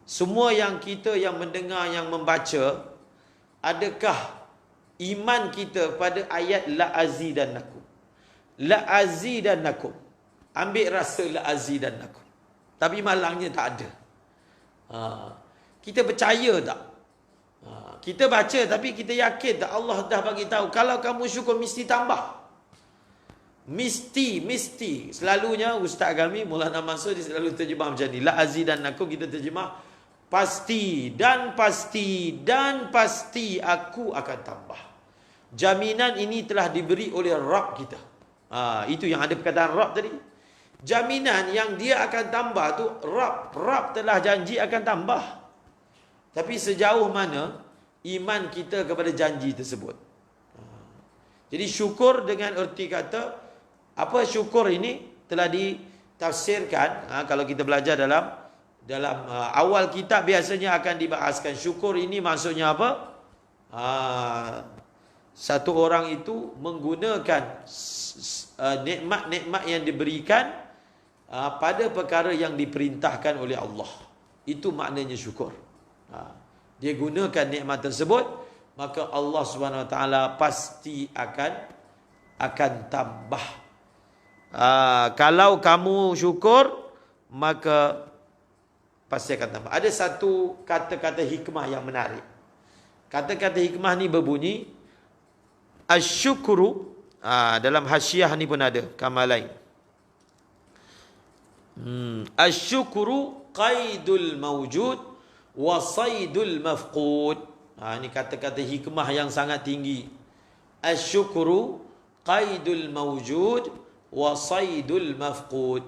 Semua yang kita yang mendengar, yang membaca, adakah iman kita pada ayat la azidannakum? La azidannakum. Ambil rasa la azidannakum. Tapi malangnya tak ada. Kita percaya tak? Kita baca tapi kita yakin tak Allah dah bagi tahu kalau kamu syukur mesti tambah. Mesti. Selalunya Ustaz kami Maulana Mansur dia selalu terjemah macam ni. La azidannakum kita terjemah pasti dan pasti aku akan tambah. Jaminan ini telah diberi oleh Rabb kita. Itu yang ada perkataan Rabb tadi. Jaminan yang dia akan tambah tu Rabb telah janji akan tambah. Tapi sejauh mana iman kita kepada janji tersebut. Jadi syukur dengan erti kata, apa syukur ini telah ditafsirkan. Kalau kita belajar dalam awal kitab biasanya akan dibahaskan syukur ini maksudnya apa? Satu orang itu menggunakan nikmat-nikmat yang diberikan pada perkara yang diperintahkan oleh Allah. Itu maknanya syukur. Dia gunakan nikmat tersebut, maka Allah Subhanahu Wa Taala pasti akan tambah. Kalau kamu syukur, maka pasti akan tambah. Ada satu kata-kata hikmah yang menarik. Kata-kata hikmah ni berbunyi asyukru. Dalam hasyiah ni pun ada kamal lain. Asyukru qaidul mawjud wa saydul mafqud. Ini kata-kata hikmah yang sangat tinggi. Asyukru qaidul mawjud wa saydul mafqud.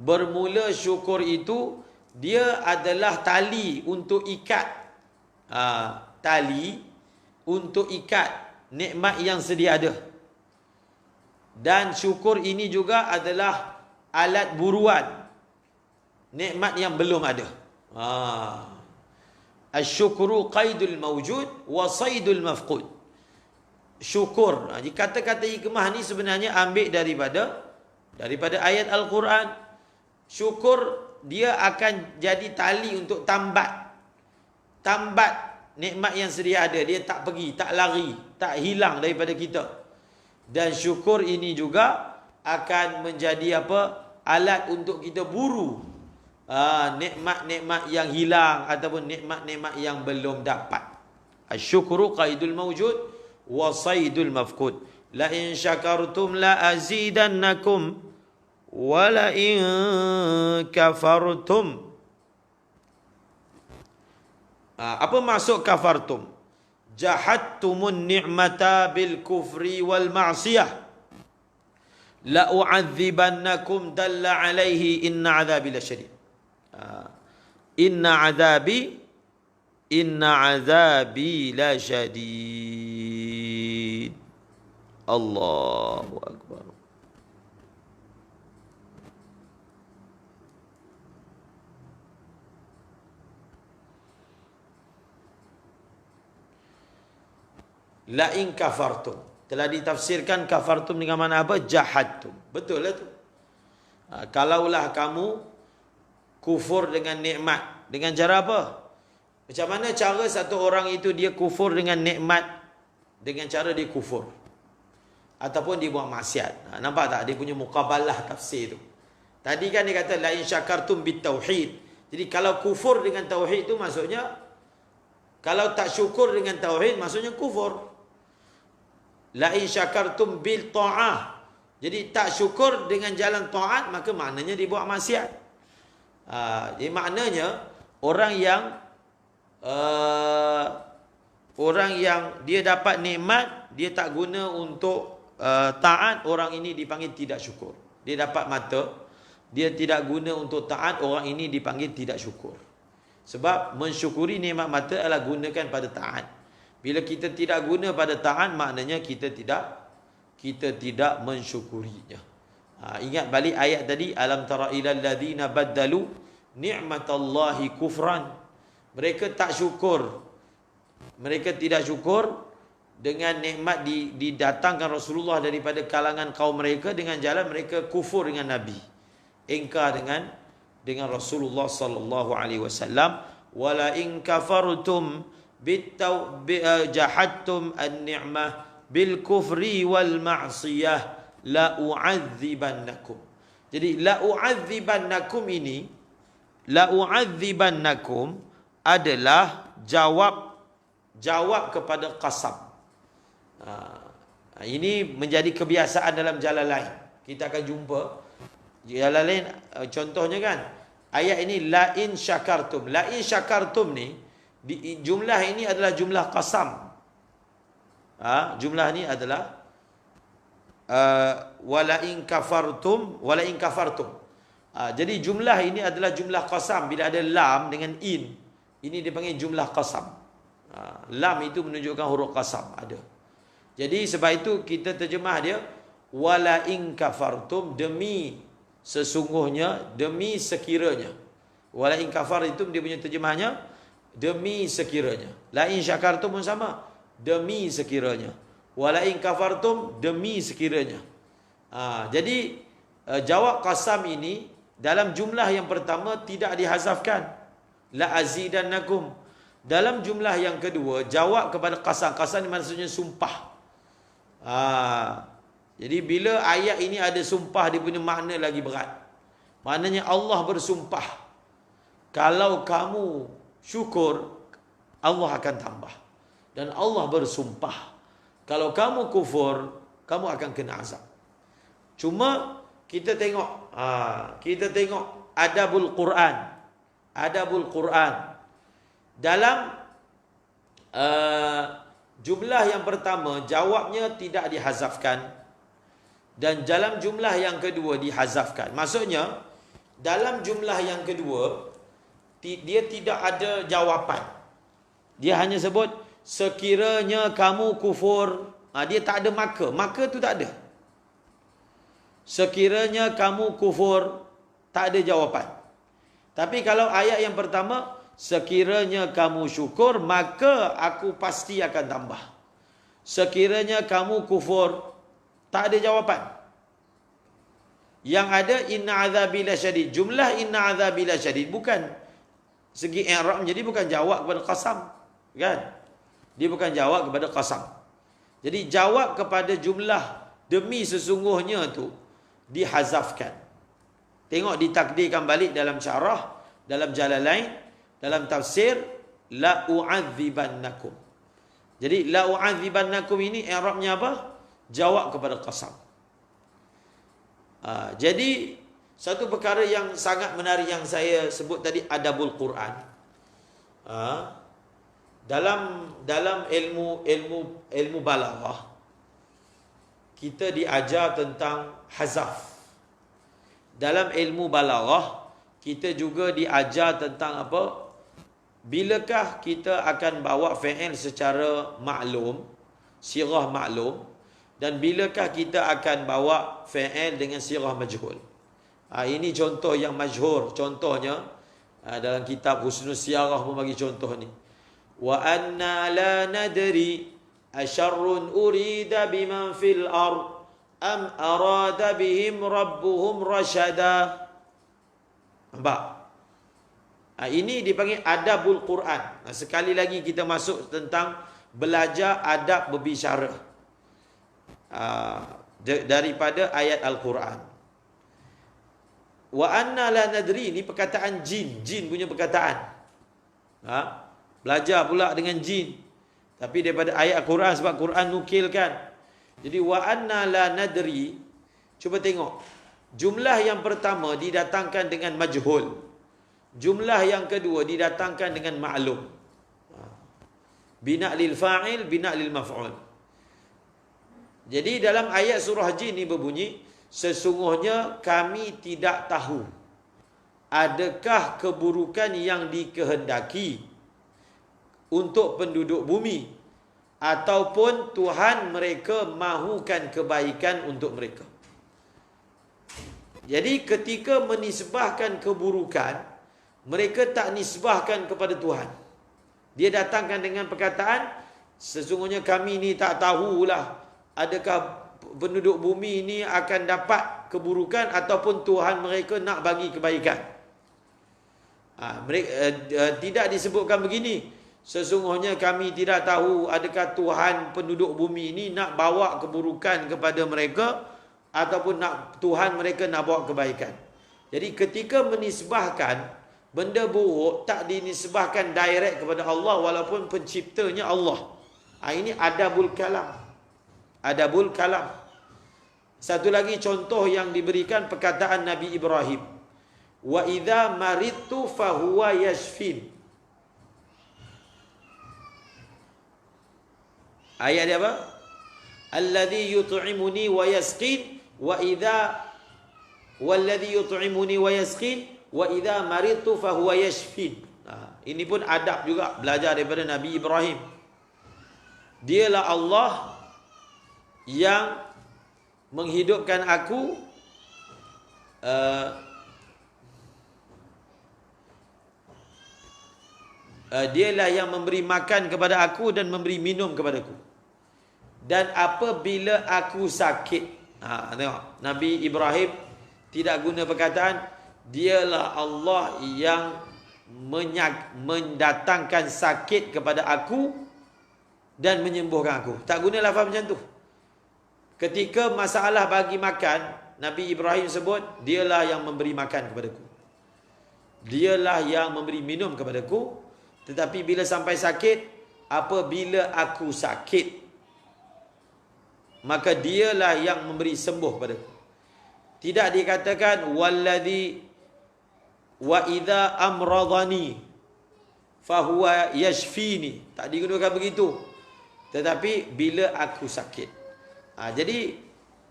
Bermula syukur itu dia adalah tali untuk ikat. Tali untuk ikat nikmat yang sedia ada. Dan syukur ini juga adalah alat buruan nikmat yang belum ada. Asyukru qaidul mawjud wa saydul mafqud. Syukur. Kata-kata hikmah ni sebenarnya ambil daripada ayat Al-Quran. Syukur dia akan jadi tali untuk tambat nikmat yang sedia ada. Dia tak pergi, tak lari, tak hilang daripada kita. Dan syukur ini juga akan menjadi apa? alat untuk kita buru nikmat-nikmat yang hilang ataupun nikmat-nikmat yang belum dapat. Asyukru qaidul mawjud wa saydul mafqud. La in syakartum la azidannakum wa la in kafartum. Apa maksud kafartum? Jahadtumun ni'mata bil kufri wal ma'siyah. La u'adzibannakum dalla alaihi inna azabi lasyadid. Inna azabi lasyadid. Allahu akbar. La in kafartum. Telah ditafsirkan kafartum dengan mana apa? Jahadtum. Betul lah tu. Kalaulah kamu kufur dengan nikmat. Dengan cara apa? Macam mana cara satu orang itu dia kufur dengan nikmat? Dengan cara dia kufur. Ataupun dia buat maksiat. Nampak tak? Dia punya muqabalah tafsir tu. Tadi kan dia kata, la in syakartum bit tauhid. Jadi kalau kufur dengan tauhid tu maksudnya, kalau tak syukur dengan tauhid maksudnya kufur. La in syakartum bil ta'ah. Jadi tak syukur dengan jalan taat, maka maknanya dia buat maksiat. Jadi maknanya orang yang dia dapat nikmat, dia tak guna untuk taat, orang ini dipanggil tidak syukur. Dia dapat mata, dia tidak guna untuk taat, orang ini dipanggil tidak syukur. Sebab mensyukuri nikmat mata adalah gunakan pada taat. Bila kita tidak guna pada taat, maknanya kita tidak mensyukurinya. Ingat balik ayat tadi, alam tara ilal ladzina baddalu ni'matallahi kufran. Mereka tak syukur. Mereka tidak syukur dengan nikmat didatangkan Rasulullah daripada kalangan kaum mereka dengan jalan mereka kufur dengan Nabi. Ingkar dengan Rasulullah sallallahu alaihi wasallam. Wala in kafartum jahadtum an-ni'mah bil kufri wal ma'siyah la u'adzibannakum. Jadi la u'adzibannakum ini, la u'adzibannakum adalah jawab kepada qasam. Ini menjadi kebiasaan dalam jalan lain. Kita akan jumpa jalan lain, contohnya kan ayat ini la in syakartum. La in syakartum ni jumlah ini adalah jumlah qasam. Jumlah ni adalah wala in kafartum. Jadi jumlah ini adalah jumlah qasam. Bila ada lam dengan in, ini dipanggil jumlah qasam. Lam itu menunjukkan huruf qasam ada. Jadi sebab itu kita terjemah dia wala in kafartum, demi sesungguhnya, demi sekiranya. Wala in kafar itu dia punya terjemahnya demi sekiranya. La in syakartum pun sama, demi sekiranya. Wala in kafartum, demi sekiranya. Jadi jawab qasam ini dalam jumlah yang pertama tidak dihazafkan, la azidannakum. Dalam jumlah yang kedua jawab kepada qasam. Qasam ni maksudnya sumpah. Jadi bila ayat ini ada sumpah, dia punya makna lagi berat. Maknanya Allah bersumpah, kalau kamu syukur, Allah akan tambah. Dan Allah bersumpah, kalau kamu kufur, kamu akan kena azab. Cuma kita tengok adabul Quran. Adabul Quran. Dalam jumlah yang pertama, jawabnya tidak dihazafkan. Dan dalam jumlah yang kedua dihazafkan. Maksudnya, dalam jumlah yang kedua, dia tidak ada jawapan. Dia hanya sebut, sekiranya kamu kufur. Dia tak ada maka. Maka tu tak ada. Sekiranya kamu kufur, tak ada jawapan. Tapi kalau ayat yang pertama, sekiranya kamu syukur, maka aku pasti akan tambah. Sekiranya kamu kufur, tak ada jawapan. Yang ada inna azabi lasyadid. Jumlah inna azabi lasyadid bukan segi i'rab, jadi bukan jawab kepada qasam, kan? Dia bukan jawab kepada qasam. Jadi jawab kepada jumlah demi sesungguhnya tu dihazafkan. Tengok ditakdirkan balik dalam syarah, dalam Jalalain, dalam tafsir, la u'adzibannakum. Jadi la u'adzibannakum ini i'rabnya apa? Jawab kepada qasam. Jadi satu perkara yang sangat menarik yang saya sebut tadi, adabul Quran. Dalam ilmu balaghah, kita diajar tentang hazaf. Dalam ilmu balaghah, kita juga diajar tentang apa? Bilakah kita akan bawa fi'il secara maklum, sirah maklum, dan bilakah kita akan bawa fi'il dengan sirah majhul. Ini contoh yang masyhur. Contohnya dalam kitab Husnus Siyarah pun bagi contoh ni. Wa anna la nadri asyarrun urida biman fil ard am arada bihim rabbuhum rasyada. Nampak? Ini dipanggil adabul Quran. Sekali lagi kita masuk tentang belajar adab berbicara daripada ayat Al-Quran. Wa anna la nadri, ni perkataan jin punya perkataan. Belajar pula dengan jin, tapi daripada ayat Al-Quran, sebab Quran nukilkan. Jadi wa anna la nadri, cuba tengok. Jumlah yang pertama didatangkan dengan majhul. Jumlah yang kedua didatangkan dengan ma'lum. Bina' lil fa'il, bina' lil maf'ul. Jadi dalam ayat surah jin ni berbunyi, sesungguhnya kami tidak tahu adakah keburukan yang dikehendaki untuk penduduk bumi, ataupun Tuhan mereka mahukan kebaikan untuk mereka. Jadi ketika menisbahkan keburukan, mereka tak nisbahkan kepada Tuhan. Dia datangkan dengan perkataan, sesungguhnya kami ni tak tahulah adakah penduduk bumi ini akan dapat keburukan ataupun Tuhan mereka nak bagi kebaikan. Tidak disebutkan begini, sesungguhnya kami tidak tahu adakah Tuhan penduduk bumi ini nak bawa keburukan kepada mereka ataupun Tuhan mereka nak bawa kebaikan. Jadi ketika menisbahkan benda buruk, tak dinisbahkan direct kepada Allah walaupun penciptanya Allah. Ini adabul kalam. Adabul kalam. Satu lagi contoh yang diberikan perkataan Nabi Ibrahim. Wa idza maridtu fahuwa yashfin. Ayat dia apa? Alladhi yut'imuni wa yasqin wa idza walladhi yut'imuni wa yasqin wa idza maridtu fahuwa yashfin. Ini pun adab juga, belajar daripada Nabi Ibrahim. Dialah Allah yang menghidupkan aku, dialah yang memberi makan kepada aku dan memberi minum kepadaku. Dan apabila aku sakit, tengok, Nabi Ibrahim tidak guna perkataan dialah Allah yang mendatangkan sakit kepada aku dan menyembuhkan aku. Tak guna lafaz macam tu. Ketika masalah bagi makan, Nabi Ibrahim sebut, dialah yang memberi makan kepadaku, dialah yang memberi minum kepadaku. Tetapi bila sampai sakit, apabila aku sakit, maka dialah yang memberi sembuh kepadaku. Tidak dikatakan walladhi wa idza amradani fahuwa yashfini. Tak digunakan begitu. Tetapi bila aku sakit. Jadi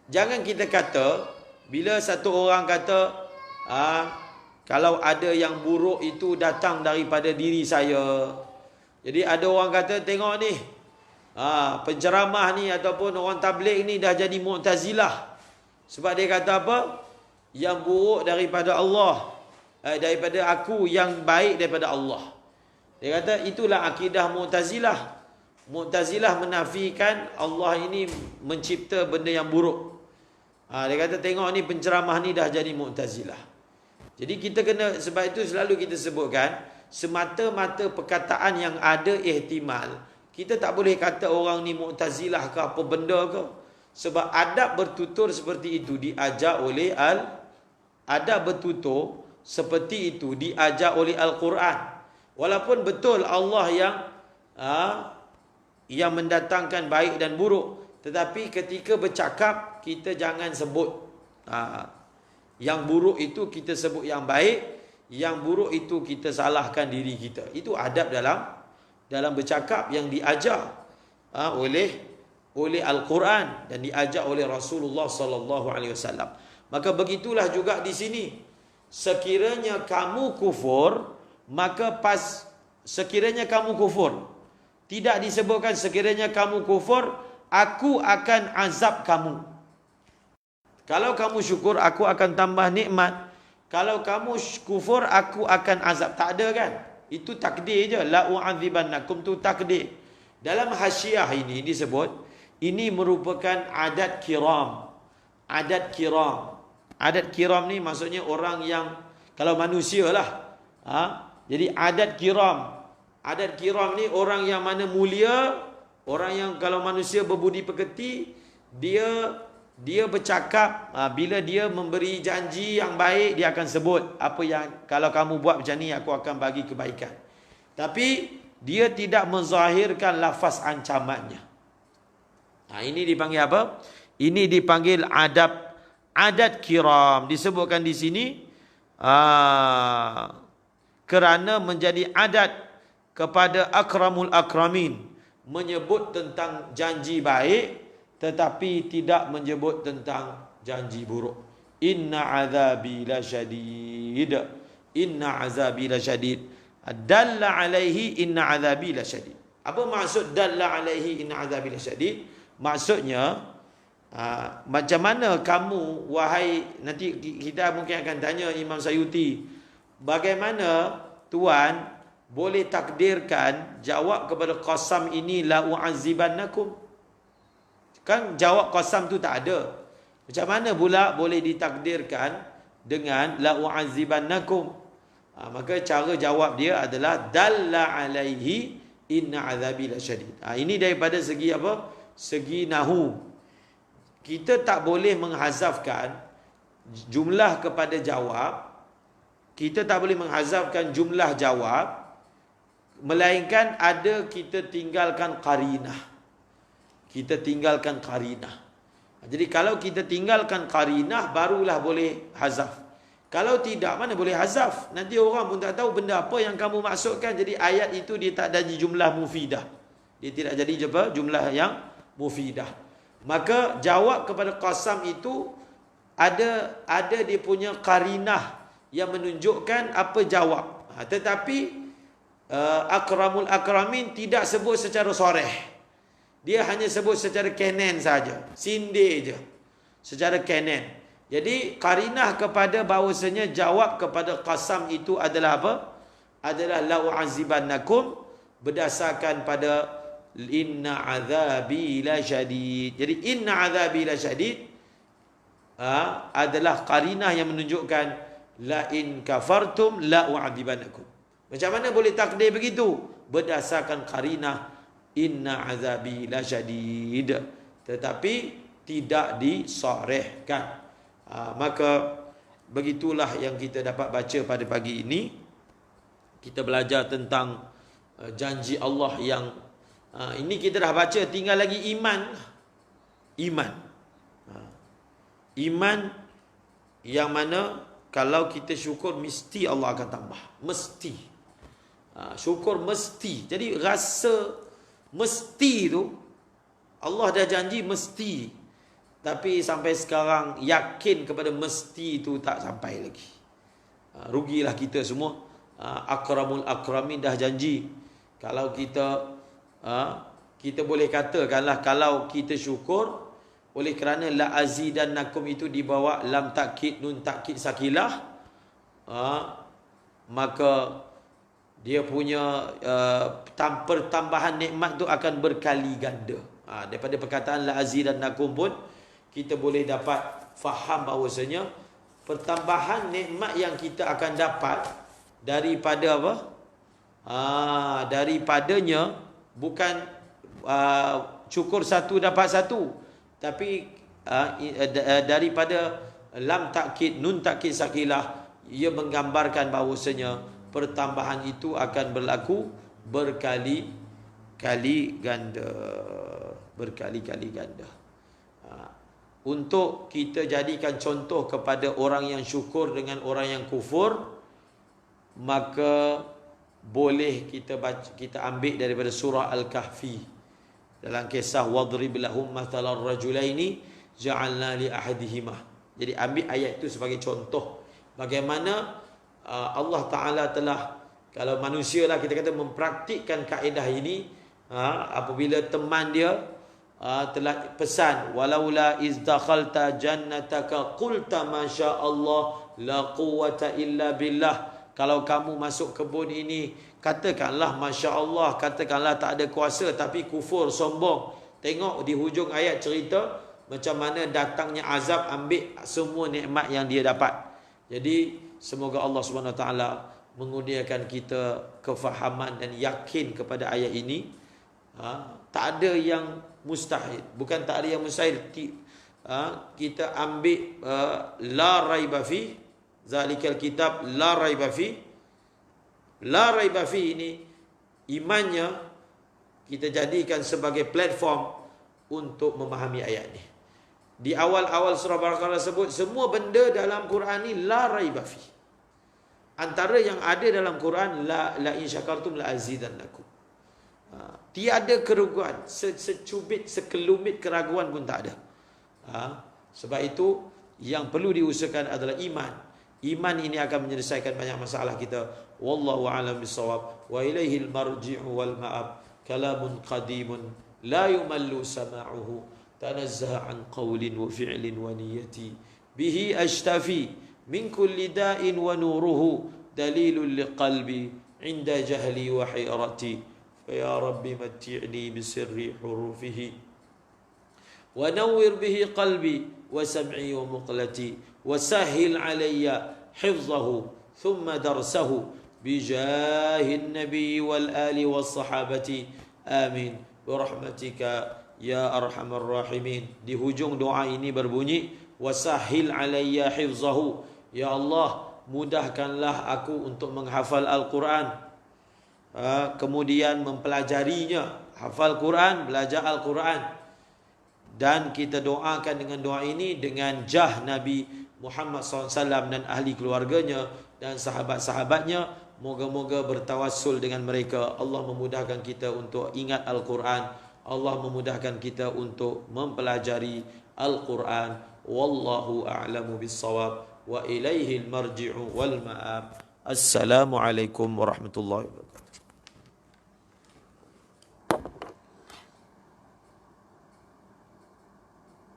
jangan kita kata, bila satu orang kata kalau ada yang buruk itu datang daripada diri saya. Jadi ada orang kata, tengok ni, penceramah ni ataupun orang tabligh ni dah jadi Mu'tazilah. Sebab dia kata apa? Yang buruk daripada Allah, daripada aku, yang baik daripada Allah. Dia kata itulah akidah Mu'tazilah. Mu'tazilah menafikan Allah ini mencipta benda yang buruk. Dia kata tengok ni penceramah ni dah jadi Mu'tazilah. Jadi kita kena, sebab itu selalu kita sebutkan, semata-mata perkataan yang ada ihtimal. Kita tak boleh kata orang ni Mu'tazilah ke apa benda ke. Sebab adab bertutur seperti itu diajar oleh ada bertutur seperti itu diajar oleh Al-Quran. Walaupun betul Allah yang mendatangkan baik dan buruk, tetapi ketika bercakap kita jangan sebut yang buruk itu kita sebut yang baik, yang buruk itu kita salahkan diri kita. Itu adab dalam bercakap yang diajar oleh Al-Quran dan diajar oleh Rasulullah sallallahu alaihi wasallam. Maka begitulah juga di sini. Sekiranya kamu kufur, maka sekiranya kamu kufur, tidak disebutkan sekiranya kamu kufur, aku akan azab kamu. Kalau kamu syukur, aku akan tambah nikmat. Kalau kamu kufur, aku akan azab. Tak ada kan? Itu takdir je. La u'adzibannakum tu takdir. Dalam hasyiah ini disebut, ini merupakan adat kiram. Adat kiram. Adat kiram ni maksudnya orang yang, kalau manusia lah. Jadi adat kiram. Adat kiram ni orang yang mana mulia, orang yang kalau manusia berbudi pekerti, dia bercakap, bila dia memberi janji yang baik, dia akan sebut apa yang, kalau kamu buat macam ni aku akan bagi kebaikan. Tapi dia tidak menzahirkan lafaz ancamannya. Ini dipanggil apa? Ini dipanggil adat kiram. Disebutkan di sini kerana menjadi adat kepada akramul akramin, menyebut tentang janji baik tetapi tidak menyebut tentang janji buruk. Inna azabi lasyadid. Inna azabi lasyadid. Dalla alaihi inna azabi lasyadid. Apa maksud dalla alaihi inna azabi lasyadid? Maksudnya macam mana kamu, wahai, nanti kita mungkin akan tanya Imam Sayuti, bagaimana Tuan boleh takdirkan jawab kepada qasam ini la u'azibannakum? Kan jawab qasam tu tak ada. Macam mana pula boleh ditakdirkan dengan la u'azibannakum? Maka cara jawab dia adalah dalla alaihi inna azabi lasyadid. Ini daripada segi apa? Segi nahu. Kita tak boleh menghazafkan jumlah kepada jawab. Kita tak boleh menghazafkan jumlah jawab, melainkan ada kita tinggalkan qarinah. Kita tinggalkan qarinah. Jadi kalau kita tinggalkan qarinah, barulah boleh hazaf. Kalau tidak, mana boleh hazaf? Nanti orang pun tak tahu benda apa yang kamu maksudkan. Jadi ayat itu dia tak jadi jumlah mufidah. Dia tidak jadi jumlah yang mufidah. Maka jawab kepada qasam itu ada dia punya qarinah yang menunjukkan apa jawab. Tetapi akramul akramin tidak sebut secara soreh. Dia hanya sebut secara kenen saja, sindir je, secara kenen. Jadi qarinah kepada bahawasanya jawab kepada qasam itu adalah apa? Adalah la u'azibannakum, berdasarkan pada inna azabi lasyadid. Jadi inna azabi lasyadid adalah qarinah yang menunjukkan la in kafartum la u'azibannakum. Macam mana boleh takdir begitu? Berdasarkan qarinah inna azabi lasyadid, tetapi tidak disorehkan. Maka begitulah yang kita dapat baca pada pagi ini. Kita belajar tentang janji Allah yang ini kita dah baca, tinggal lagi iman. Iman yang mana kalau kita syukur mesti Allah akan tambah, mesti. Syukur mesti. Jadi rasa mesti tu, Allah dah janji mesti, tapi sampai sekarang yakin kepada mesti tu tak sampai lagi. Rugilah kita semua. Akramul akramin dah janji. Kalau kita boleh katakanlah, kalau kita syukur, oleh kerana la azidannakum itu dibawa lam takkid, nun takkid sakilah, maka dia punya pertambahan nikmat tu akan berkali ganda. Daripada perkataan la azidannakum pun kita boleh dapat faham bahawasanya pertambahan nikmat yang kita akan dapat daripada apa? Daripadanya bukan cukur satu dapat satu, tapi daripada lam takkid, nun takkid sakilah, ia menggambarkan bahawasanya pertambahan itu akan berlaku berkali-kali ganda. Berkali-kali ganda. Untuk kita jadikan contoh kepada orang yang syukur dengan orang yang kufur, maka boleh kita baca, kita ambil daripada surah Al-Kahfi dalam kisah wadrib lahum mathalar rajulaini ja'alna li ahadihima. Jadi ambil ayat itu sebagai contoh bagaimana Allah Ta'ala telah, kalau manusia lah kita kata, mempraktikkan kaedah ini. Apabila teman dia telah pesan, walaula iz dakhalta jannataka qulta masya Allah la quwwata illa billah, kalau kamu masuk kebun ini katakanlah masya Allah, katakanlah tak ada kuasa, tapi kufur, sombong. Tengok di hujung ayat cerita macam mana datangnya azab, ambil semua nikmat yang dia dapat. Jadi semoga Allah Subhanahu Wa Taala mengurniakan kita kefahaman dan yakin kepada ayat ini. Tak ada yang mustahil, bukan tak ada yang mustahil. Kita ambil la raiba fi zalikal kitab la raiba fi. La raiba fi ini imannya kita jadikan sebagai platform untuk memahami ayat ini. Di awal-awal surah Baqarah sebut semua benda dalam Quran ni la raiba fi. Antara yang ada dalam Quran, la in syakartum la azidannakum. Tiada keraguan, secubit, sekelumit keraguan pun tak ada. Sebab itu yang perlu diusahakan adalah iman. Iman ini akan menyelesaikan banyak masalah kita. Wallahu a'lam bissawab. Wa ilaihil marji'u wal ma'ab. Kalamun qadimun la yumallu sama'uhu. Tanazzaha an qawlin wa fi'lin wa niyati. Bihi ashtafi min kulli da'in wa nuruhu dalilun liqalbi inda jahli wa hayrati. Ya Rabbi matti'ni bisirri hurufihi wa nawwir bihi qalbi wa sam'i wa muqlati wa sahhil alayya hifzahu thumma darsahu bijahin nabi wal ali was sahabati amin birahmatika ya arhamar rahimin. Di hujung doa ini berbunyi wa sahhil alayya hifzahu, ya Allah mudahkanlah aku untuk menghafal Al-Quran, kemudian mempelajarinya, hafal Quran, belajar Al-Quran. Dan kita doakan dengan doa ini dengan jah Nabi Muhammad SAW dan ahli keluarganya dan sahabat-sahabatnya. Moga-moga bertawassul dengan mereka, Allah memudahkan kita untuk ingat Al-Quran, Allah memudahkan kita untuk mempelajari Al-Quran. Wallahu a'lamu bissawab wa ilaihil marji'u wal ma'ab. Assalamualaikum warahmatullahi wabarakatuh.